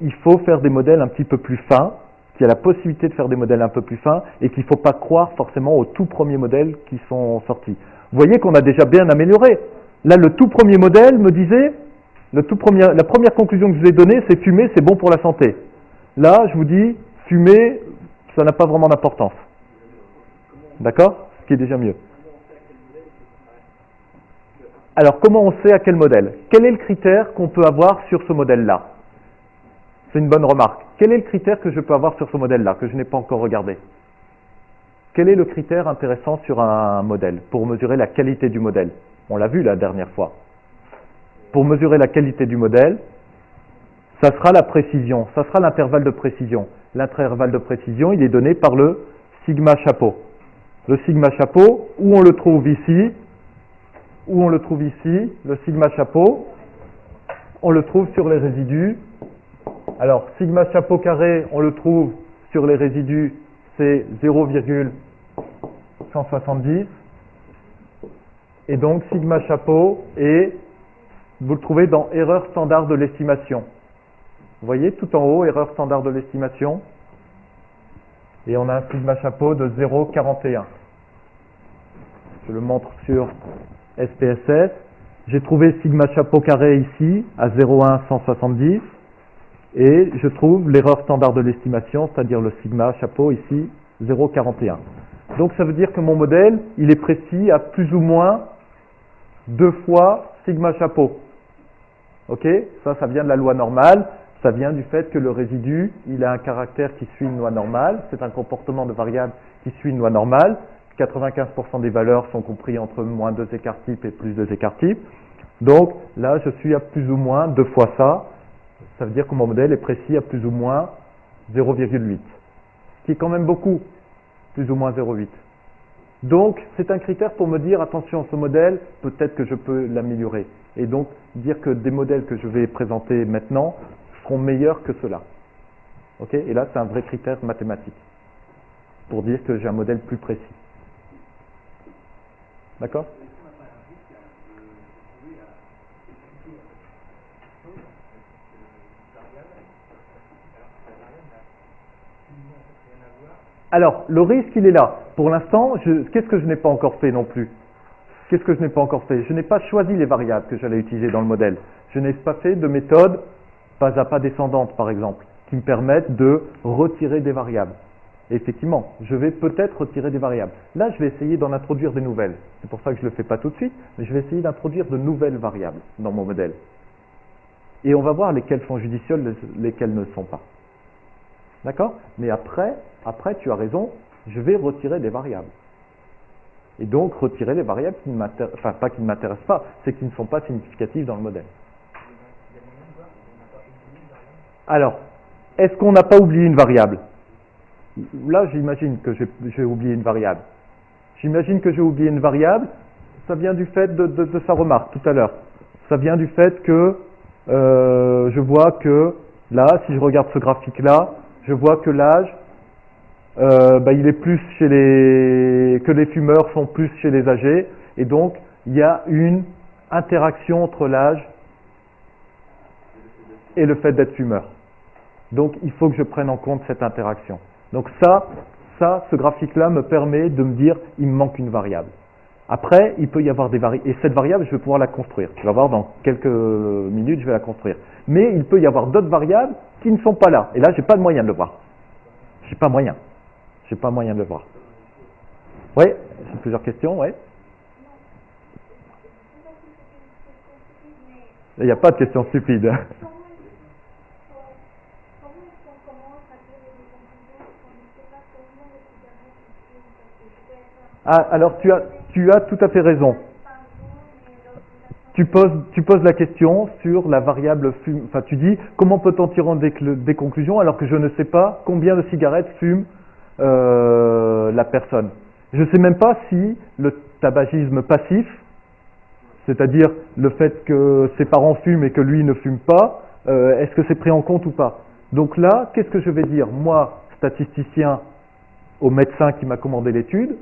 il faut faire des modèles un petit peu plus fins, qu'il y a la possibilité de faire des modèles un peu plus fins, et qu'il ne faut pas croire forcément aux tout premiers modèles qui sont sortis. Vous voyez qu'on a déjà bien amélioré. Là, le tout premier modèle me disait, la première conclusion que je vous ai donnée, c'est fumer, c'est bon pour la santé. Là, je vous dis, fumer, ça n'a pas vraiment d'importance. D'accord ? Ce qui est déjà mieux. Alors, comment on sait à quel modèle ? Quel est le critère qu'on peut avoir sur ce modèle-là ? C'est une bonne remarque. Quel est le critère que je peux avoir sur ce modèle-là, que je n'ai pas encore regardé ? Quel est le critère intéressant sur un modèle, pour mesurer la qualité du modèle ? On l'a vu la dernière fois. Pour mesurer la qualité du modèle, ça sera la précision, ça sera l'intervalle de précision. L'intervalle de précision, il est donné par le sigma chapeau. Le sigma chapeau, où on le trouve ici, le sigma chapeau, on le trouve sur les résidus. Alors, sigma chapeau carré, on le trouve sur les résidus, c'est 0,170. Et donc, sigma chapeau, et vous le trouvez dans erreur standard de l'estimation. Vous voyez, tout en haut, erreur standard de l'estimation. Et on a un sigma chapeau de 0,41. Je le montre sur SPSS. J'ai trouvé sigma chapeau carré ici à 0,170 et je trouve l'erreur standard de l'estimation, c'est-à-dire le sigma chapeau ici 0,41. Donc ça veut dire que mon modèle, il est précis à plus ou moins 2 fois sigma chapeau. Ok ? Ça vient de la loi normale, ça vient du fait que le résidu, il a un caractère qui suit une loi normale, c'est un comportement de variable qui suit une loi normale. 95% des valeurs sont compris entre moins 2 écarts types et plus 2 écarts types. Donc là, je suis à plus ou moins 2 fois ça. Ça veut dire que mon modèle est précis à plus ou moins 0,8. Ce qui est quand même beaucoup, plus ou moins 0,8. Donc, c'est un critère pour me dire, attention, ce modèle, peut-être que je peux l'améliorer. Et donc, dire que des modèles que je vais présenter maintenant seront meilleurs que ceux-là. Ok ? Et là, c'est un vrai critère mathématique pour dire que j'ai un modèle plus précis. D'accord ? Alors, le risque, il est là. Pour l'instant, qu'est-ce que je n'ai pas encore fait non plus ? Je n'ai pas choisi les variables que j'allais utiliser dans le modèle. Je n'ai pas fait de méthode pas à pas descendante, par exemple, qui me permettent de retirer des variables. Et effectivement, je vais peut-être retirer des variables. Là, je vais essayer d'en introduire des nouvelles. C'est pour ça que je ne le fais pas tout de suite, mais je vais essayer d'introduire de nouvelles variables dans mon modèle. Et on va voir lesquelles sont judicieuses, lesquelles ne le sont pas. D'accord ? Mais après, tu as raison, je vais retirer des variables. Et donc, retirer les variables qui ne m'intéressent, enfin, pas qui ne m'intéressent pas, c'est qui ne sont pas significatives dans le modèle. Alors, est-ce qu'on n'a pas oublié une variable ? Là, j'imagine que j'ai oublié une variable. Ça vient du fait de sa remarque tout à l'heure. Ça vient du fait que je vois que là, si je regarde ce graphique-là, je vois que l'âge, il est plus que les fumeurs sont plus chez les âgés, et donc il y a une interaction entre l'âge et le fait d'être fumeur. Donc il faut que je prenne en compte cette interaction. Donc ce graphique-là me permet de me dire, il me manque une variable. Après, il peut y avoir des variables, et cette variable, je vais pouvoir la construire. Tu vas voir, dans quelques minutes, je vais la construire. Mais il peut y avoir d'autres variables qui ne sont pas là. Et là, j'ai pas de moyen de le voir. J'ai pas moyen de le voir. Oui, j'ai plusieurs questions, oui. Il n'y a pas de question stupide. Ah, alors tu as tout à fait raison. Tu poses la question sur la variable fume. Enfin, tu dis comment peut-on tirer des conclusions alors que je ne sais pas combien de cigarettes fume la personne. Je ne sais même pas si le tabagisme passif, c'est-à-dire le fait que ses parents fument et que lui ne fume pas, est-ce que c'est pris en compte ou pas? Donc là, qu'est-ce que je vais dire? Moi, statisticien, au médecin qui m'a commandé l'étude,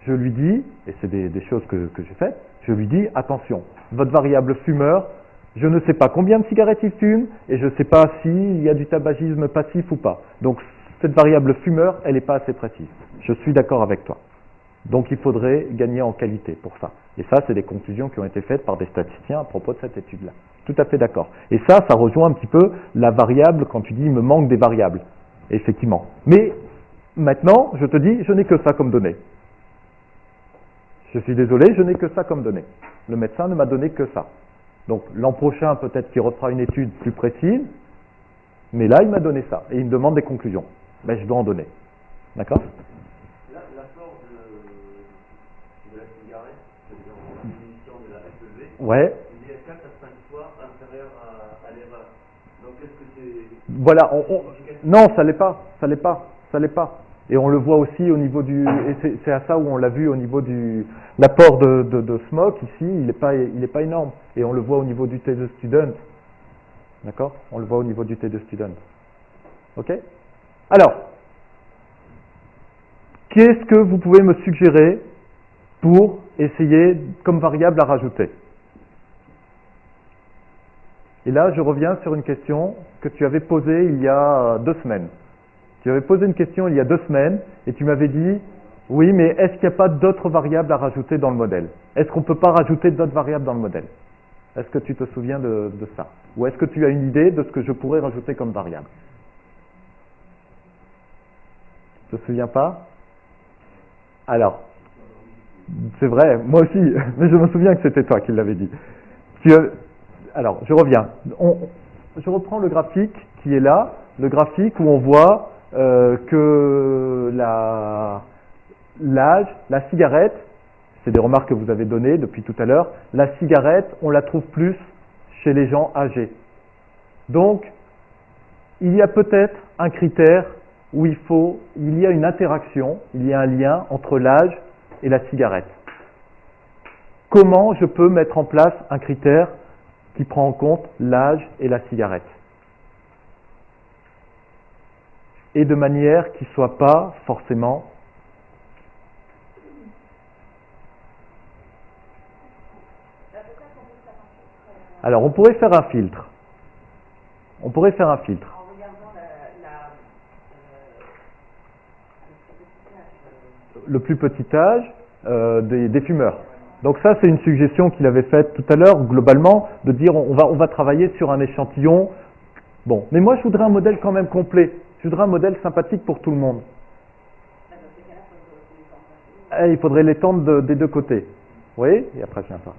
je lui dis, et c'est des choses que j'ai faites, je lui dis, attention, votre variable fumeur, je ne sais pas combien de cigarettes il fume, et je ne sais pas s'il y a du tabagisme passif ou pas. Donc cette variable fumeur, elle n'est pas assez précise. Je suis d'accord avec toi. Donc il faudrait gagner en qualité pour ça. Et ça, c'est des conclusions qui ont été faites par des statisticiens à propos de cette étude-là. Tout à fait d'accord. Et ça rejoint un petit peu la variable quand tu dis il me manque des variables. Effectivement. Mais maintenant, je te dis, je n'ai que ça comme données. Je suis désolé, je n'ai que ça comme données. Le médecin ne m'a donné que ça. Donc l'an prochain, peut-être qu'il refera une étude plus précise, mais là, il m'a donné ça. Et il me demande des conclusions. Ben, je dois en donner. D'accord? L'apport de la cigarette, c'est-à-dire en définition de la FEV, Ouais. il est 4 à 5 fois inférieur à l'erreur. Donc est-ce que c'est... Voilà, non, ça l'est pas, ça l'est pas, ça l'est pas. Et on le voit aussi au niveau du, et c'est à ça où on l'a vu au niveau du, l'apport de smoke ici, il est pas énorme. Et on le voit au niveau du T de student. D'accord? On le voit au niveau du T de student. Ok? Alors, qu'est-ce que vous pouvez me suggérer pour essayer comme variable à rajouter? Et là, je reviens sur une question que tu avais posée il y a 2 semaines. Tu avais posé une question il y a 2 semaines et tu m'avais dit, oui, mais est-ce qu'il n'y a pas d'autres variables à rajouter dans le modèle? Est-ce qu'on ne peut pas rajouter d'autres variables dans le modèle? Est-ce que tu te souviens de ça? Ou est-ce que tu as une idée de ce que je pourrais rajouter comme variable? Tu ne te souviens pas? Alors, c'est vrai, moi aussi, mais je me souviens que c'était toi qui l'avais dit. Alors, je reviens. Je reprends le graphique qui est là, le graphique où on voit que l'âge, la cigarette, c'est des remarques que vous avez données depuis tout à l'heure, la cigarette, on la trouve plus chez les gens âgés. Donc, il y a peut-être un critère où il y a une interaction, il y a un lien entre l'âge et la cigarette. Comment je peux mettre en place un critère qui prend en compte l'âge et la cigarette? Et de manière qui ne soit pas forcément Alors, on pourrait faire un filtre. On pourrait faire un filtre. En regardant le plus petit âge des fumeurs. Donc ça, c'est une suggestion qu'il avait faite tout à l'heure, globalement, de dire on va travailler sur un échantillon. Bon, mais moi, je voudrais un modèle quand même complet. Je voudrais un modèle sympathique pour tout le monde. Il faudrait l'étendre des deux côtés. Vous voyez? Et après, je viens pas.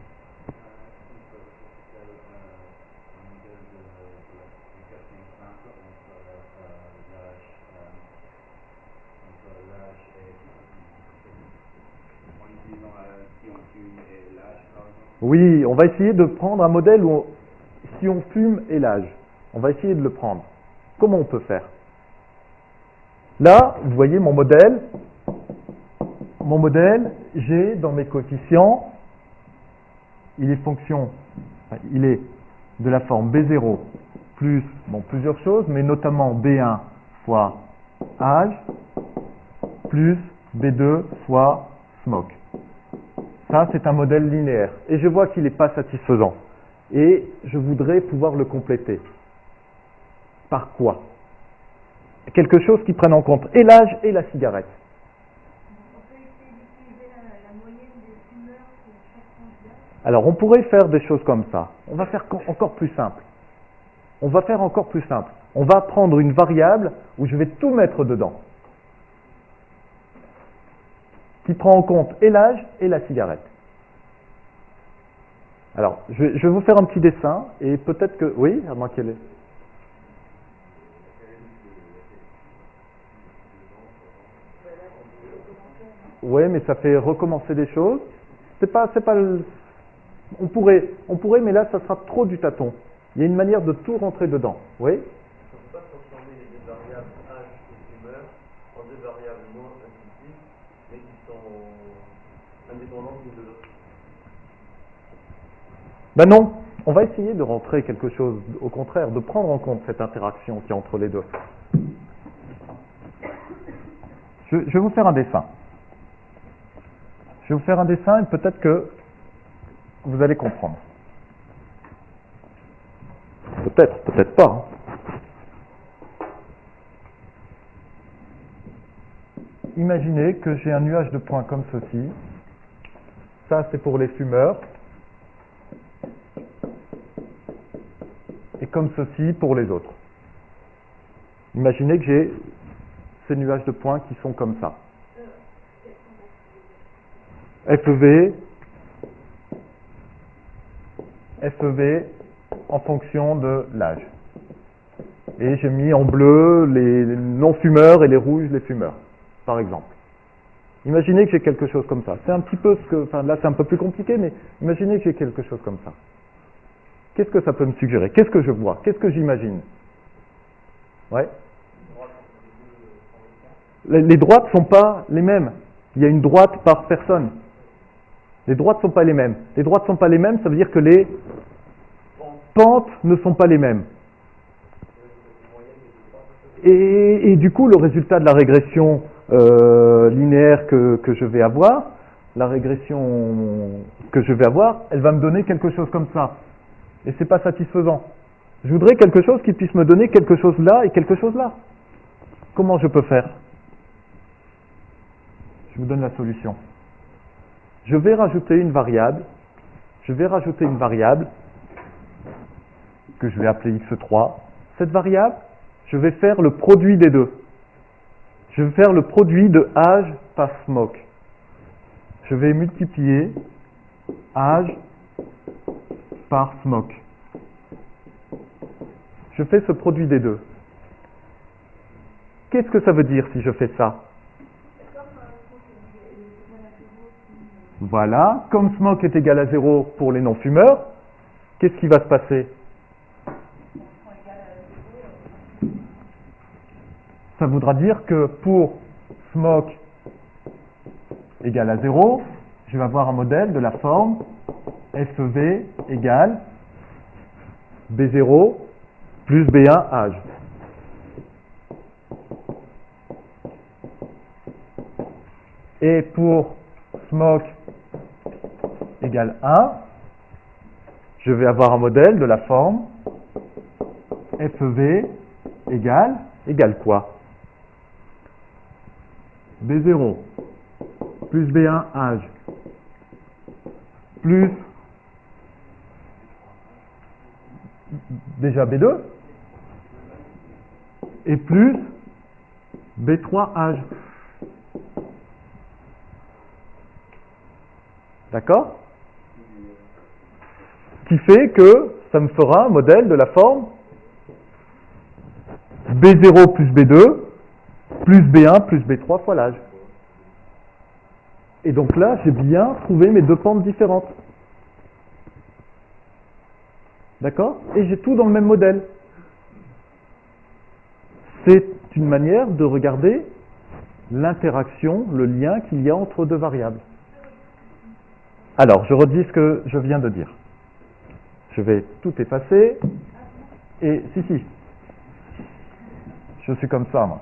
Oui, on va essayer de prendre un modèle où, si on fume et l'âge, on va essayer de le prendre. Comment on peut faire? Là, vous voyez mon modèle. Mon modèle, j'ai dans mes coefficients, il est de la forme B0 plus, plusieurs choses, mais notamment B1 fois âge plus B2 fois smoke. Ça, c'est un modèle linéaire. Et je vois qu'il n'est pas satisfaisant. Et je voudrais pouvoir le compléter. Par quoi? Quelque chose qui prenne en compte et l'âge et la cigarette. On peut essayer d'utiliser la moyenne des fumeurs pour chaque tranche d'âge. Alors, on pourrait faire des choses comme ça. On va faire encore plus simple. On va faire encore plus simple. On va prendre une variable où je vais tout mettre dedans. Qui prend en compte et l'âge et la cigarette. Alors, je vais vous faire un petit dessin, et peut-être que... Oui, à moins qu'elle est... Oui, mais ça fait recommencer des choses. C'est pas on pourrait, mais là, ça sera trop du tâton. Il y a une manière de tout rentrer dedans. Oui? On ne peut pas transformer les deux variables âge et humeur en deux variables non intuitives, mais qui sont indépendantes l'une de l'autre. Ben non, on va essayer de rentrer quelque chose, au contraire, de prendre en compte cette interaction qui est entre les deux. Je vais vous faire un dessin. Je vais vous faire un dessin et peut-être que vous allez comprendre. Peut-être, peut-être pas. Imaginez que j'ai un nuage de points comme ceci. Ça, c'est pour les fumeurs. Et comme ceci pour les autres. Imaginez que j'ai ces nuages de points qui sont comme ça. FEV en fonction de l'âge. Et j'ai mis en bleu les non-fumeurs et les rouges les fumeurs, par exemple. Imaginez que j'ai quelque chose comme ça. C'est un petit peu ce que... Enfin là c'est un peu plus compliqué, mais imaginez que j'ai quelque chose comme ça. Qu'est-ce que ça peut me suggérer? Qu'est-ce que je vois? Qu'est-ce que j'imagine? Ouais. Les droites ne sont pas les mêmes. Il y a une droite par personne. Les droites ne sont pas les mêmes. Les droites ne sont pas les mêmes, ça veut dire que les pentes ne sont pas les mêmes. Et du coup, le résultat de la régression linéaire que je vais avoir, la régression que je vais avoir, elle va me donner quelque chose comme ça. Et c'est pas satisfaisant. Je voudrais quelque chose qui puisse me donner quelque chose là et quelque chose là. Comment je peux faire? Je vous donne la solution. Je vais rajouter une variable. Que je vais appeler x3. Cette variable, je vais faire le produit des deux. Je vais faire le produit de âge par smoke. Je vais multiplier âge par smoke. Je fais ce produit des deux. Qu'est-ce que ça veut dire si je fais ça? Voilà, comme smoke est égal à 0 pour les non-fumeurs, qu'est-ce qui va se passer? Ça voudra dire que pour smoke égal à 0, je vais avoir un modèle de la forme FEV égale B0 plus B1 âge. Et pour smoke égale 1, je vais avoir un modèle de la forme FEV égale quoi? B0 plus B1 âge plus déjà B2 et plus B3 âge. D'accord? Qui fait que ça me fera un modèle de la forme B0 plus B2 plus B1 plus B3 fois l'âge. Et donc là, j'ai bien trouvé mes deux pentes différentes. D'accord? Et j'ai tout dans le même modèle. C'est une manière de regarder l'interaction, le lien qu'il y a entre deux variables. Alors, je redis ce que je viens de dire. Je vais tout effacer. Et si. Je suis comme ça, moi.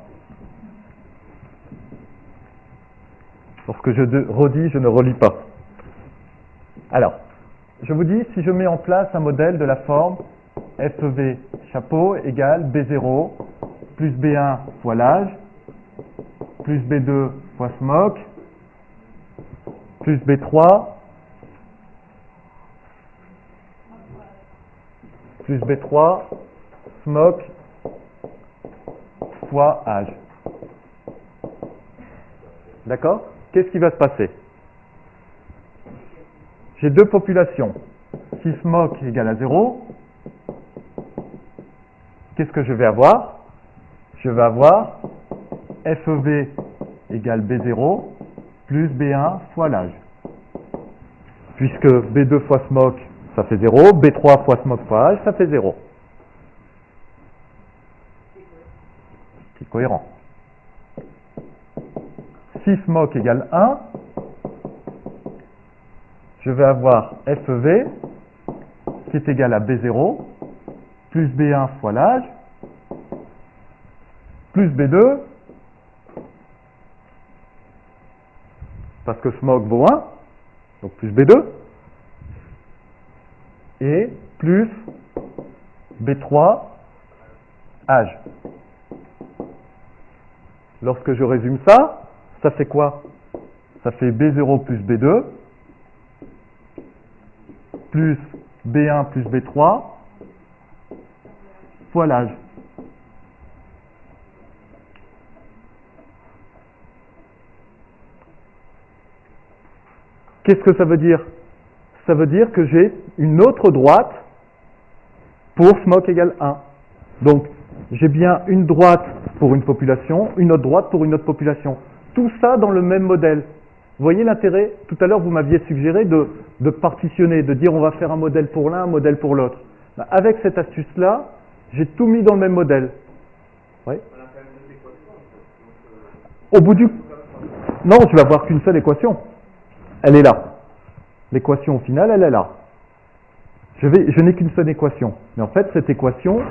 Lorsque je redis, je ne relis pas. Alors, je vous dis, si je mets en place un modèle de la forme FEV chapeau égale B0 plus B1 fois l'âge, plus B2 fois smoke, plus B3, plus B3, smoke, fois âge. D'accord? Qu'est-ce qui va se passer? J'ai deux populations. si smoc égale à 0, qu'est-ce que je vais avoir? Je vais avoir FEV égale B0 plus B1 fois l'âge. Puisque B2 fois smoc, ça fait 0, B3 fois smoc fois âge, ça fait 0. C'est cohérent. Si smoc égale 1, je vais avoir FEV qui est égal à B0 plus B1 fois l'âge plus B2 parce que smoc vaut 1, donc plus B2 et plus B3 âge. Lorsque je résume ça, ça fait quoi? Ça fait B0 plus B2 plus B1 plus B3 fois l'âge. Qu'est-ce que ça veut dire? Ça veut dire que j'ai une autre droite pour smoc égale 1. Donc, j'ai bien une droite pour une population, une autre droite pour une autre population. Tout ça dans le même modèle. Vous voyez l'intérêt? Tout à l'heure, vous m'aviez suggéré de partitionner, de dire on va faire un modèle pour l'un, un modèle pour l'autre. Avec cette astuce-là, j'ai tout mis dans le même modèle. Oui? Au bout du... Non, tu vas voir qu'une seule équation. Elle est là. L'équation au final, elle est là. Je n'ai qu'une seule équation. Mais en fait, cette équation,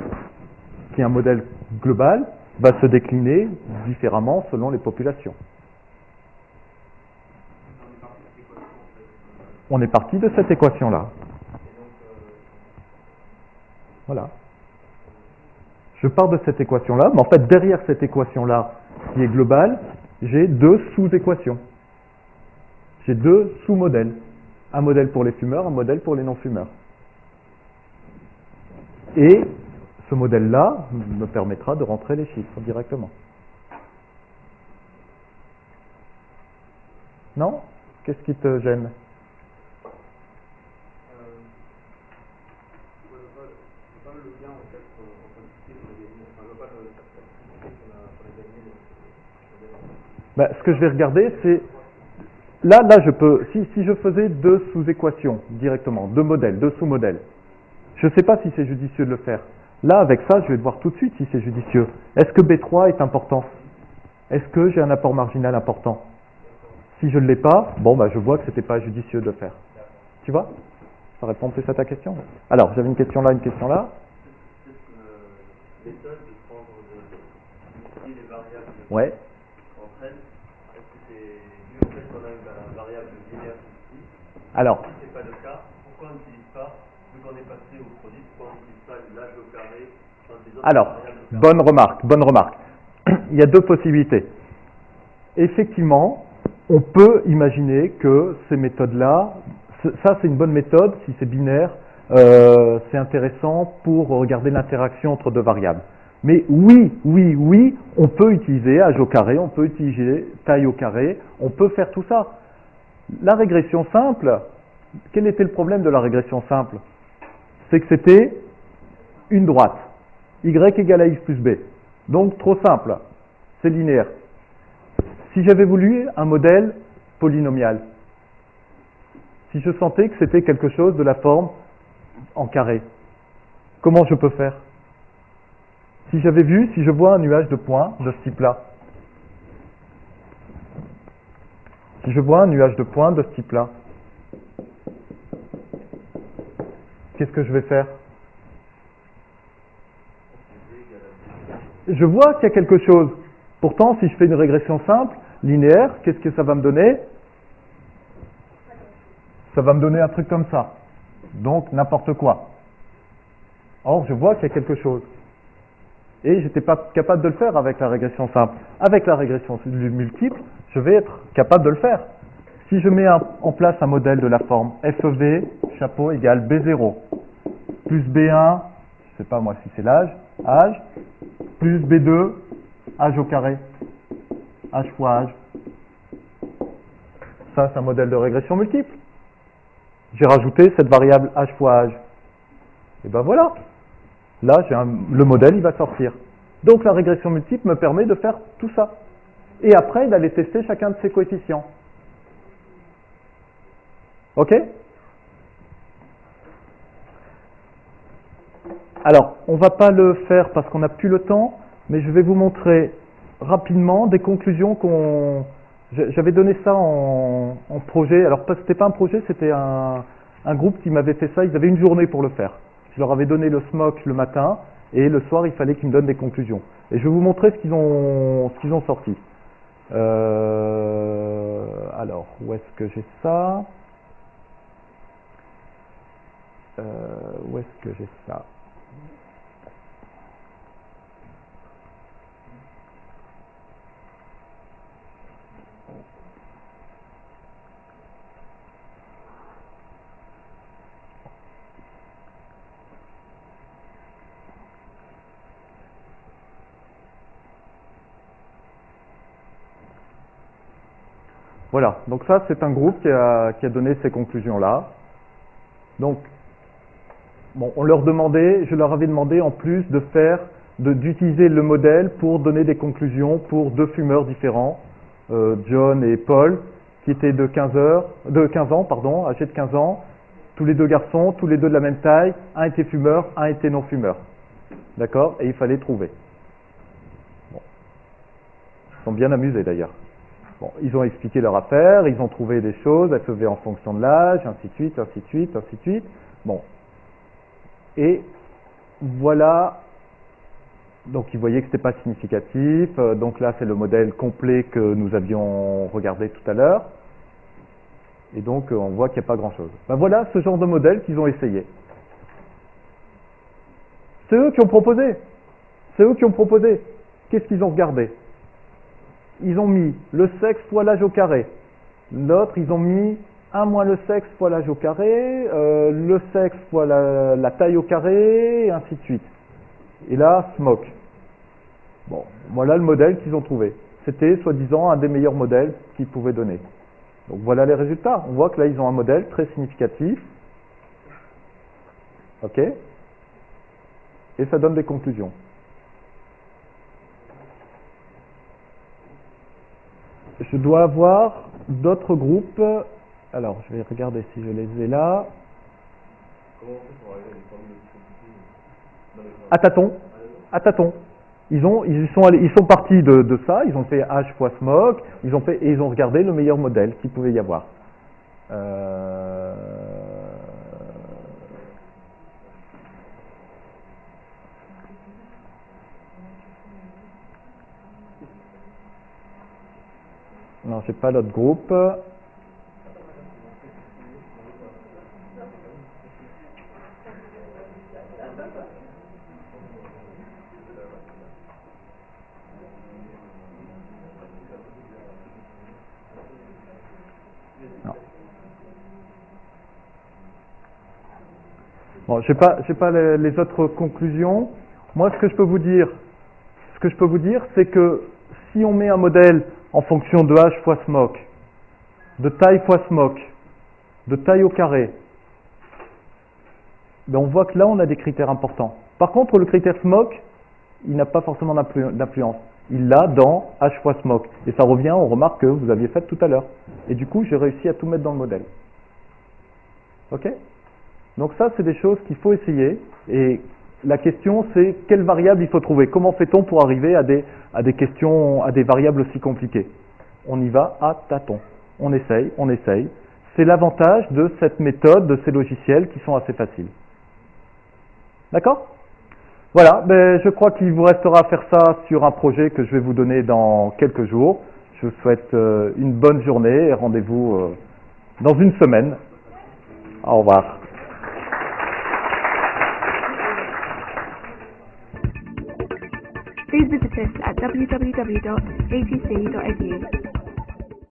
qui est un modèle global, va se décliner différemment selon les populations. On est parti de cette équation-là. Voilà. Je pars de cette équation-là, mais en fait, derrière cette équation-là, qui est globale, j'ai deux sous-équations. J'ai deux sous-modèles. Un modèle pour les fumeurs, un modèle pour les non-fumeurs. Et ce modèle-là me permettra de rentrer les chiffres directement. Non? Qu'est-ce qui te gêne? Ben, ce que je vais regarder, c'est... Là, je peux... Si je faisais deux sous-équations directement, deux modèles, deux sous-modèles, je ne sais pas si c'est judicieux de le faire. Là, avec ça, je vais voir tout de suite si c'est judicieux. Est-ce que B3 est important? Est-ce que j'ai un apport marginal important? Si je ne l'ai pas, bon, ben, je vois que ce n'était pas judicieux de le faire. Tu vois? Ça répond plus à ta question. Alors, j'avais une question là, une question là. Méthode de prendre les variables Ouais. entre elles. Est-ce que c'est vu au fait qu'on a une variable binaire ici? Alors, Si ce n'est pas le cas, pourquoi on n'utilise pas, vu qu'on est passé au produit, pourquoi on n'utilise pas l'âge au carré dans les autres Alors, variables au carré? bonne remarque. Il y a deux possibilités. Effectivement, on peut imaginer que ces méthodes-là, ça c'est une bonne méthode, si c'est binaire, c'est intéressant pour regarder l'interaction entre deux variables. Mais oui, on peut utiliser âge au carré, on peut utiliser taille au carré, on peut faire tout ça. La régression simple, quel était le problème de la régression simple? C'est que c'était une droite, y égale à x plus b. Donc trop simple, c'est linéaire. Si j'avais voulu un modèle polynomial, si je sentais que c'était quelque chose de la forme en carré, comment je peux faire? Si je vois un nuage de points de ce type-là, si je vois un nuage de points de ce type-là, qu'est-ce que je vais faire? Je vois qu'il y a quelque chose. Pourtant, si je fais une régression simple, linéaire, qu'est-ce que ça va me donner? Ça va me donner un truc comme ça. Donc, n'importe quoi. Or, je vois qu'il y a quelque chose. Et je n'étais pas capable de le faire avec la régression simple. Avec la régression multiple, je vais être capable de le faire. Si je mets en place un modèle de la forme FEV, chapeau égale B0, plus B1, je ne sais pas moi si c'est l'âge, âge, plus B2, âge au carré, âge fois âge. Ça, c'est un modèle de régression multiple. j'ai rajouté cette variable h fois âge. Et ben voilà. Là, le modèle, il va sortir. Donc la régression multiple me permet de faire tout ça. Et après, d'aller tester chacun de ces coefficients. OK? Alors, on ne va pas le faire parce qu'on n'a plus le temps, mais je vais vous montrer rapidement des conclusions qu'on... J'avais donné ça en projet. Alors, ce n'était pas un projet, c'était un groupe qui m'avait fait ça. Ils avaient une journée pour le faire. Je leur avais donné le SMOC le matin, et le soir, il fallait qu'ils me donnent des conclusions. Et je vais vous montrer ce qu'ils ont sorti. Alors, où est-ce que j'ai ça? Où est-ce que j'ai ça? Voilà, donc ça c'est un groupe qui a donné ces conclusions-là. Donc, bon, je leur avais demandé en plus d'utiliser le modèle pour donner des conclusions pour deux fumeurs différents, John et Paul, qui étaient de 15 ans, âgés de 15 ans, tous les deux garçons, tous les deux de la même taille, un était fumeur, un était non fumeur. D'accord? Et il fallait trouver. Bon. Ils sont bien amusés d'ailleurs. Bon, ils ont expliqué leur affaire, ils ont trouvé des choses, FEV en fonction de l'âge, ainsi de suite, ainsi de suite, ainsi de suite. Bon. Et voilà. Donc ils voyaient que ce n'était pas significatif. Donc là, c'est le modèle complet que nous avions regardé tout à l'heure. Et donc, on voit qu'il n'y a pas grand-chose. Ben voilà ce genre de modèle qu'ils ont essayé. C'est eux qui ont proposé. C'est eux qui ont proposé. Qu'est-ce qu'ils ont regardé? Ils ont mis le sexe fois l'âge au carré. L'autre, ils ont mis 1 moins le sexe fois l'âge au carré, le sexe fois la taille au carré, et ainsi de suite. Et là, SMOC. Bon, voilà le modèle qu'ils ont trouvé. C'était, soi-disant, un des meilleurs modèles qu'ils pouvaient donner. Donc voilà les résultats. On voit que là, ils ont un modèle très significatif. OK? Et ça donne des conclusions. Je dois avoir d'autres groupes. Alors, je vais regarder si je les ai là. Comment on fait pour arriver à des formules aussi compliquées? À tâtons. À tâtons. Ils sont partis de ça, ils ont fait H fois SMOC, et ils ont regardé le meilleur modèle qu'il pouvait y avoir. Non, j'ai pas l'autre groupe. Non. Bon, j'ai pas les autres conclusions. Moi, ce que je peux vous dire, c'est que si on met un modèle en fonction de H fois SMOC, de taille fois SMOC, de taille au carré, ben on voit que là on a des critères importants. Par contre, le critère SMOC, il n'a pas forcément d'influence. Il l'a dans H fois SMOC. Et ça revient aux remarques que vous aviez faites tout à l'heure. Et du coup, j'ai réussi à tout mettre dans le modèle. OK? Donc ça, c'est des choses qu'il faut essayer. Et la question, c'est quelle variable il faut trouver? Comment fait-on pour arriver à des questions, à des variables aussi compliquées? On y va à tâtons. On essaye. C'est l'avantage de cette méthode, de ces logiciels qui sont assez faciles. D'accord? Voilà, ben, je crois qu'il vous restera à faire ça sur un projet que je vais vous donner dans quelques jours. Je vous souhaite une bonne journée et rendez-vous dans une semaine. Au revoir. Please visit us at www.atc.edu.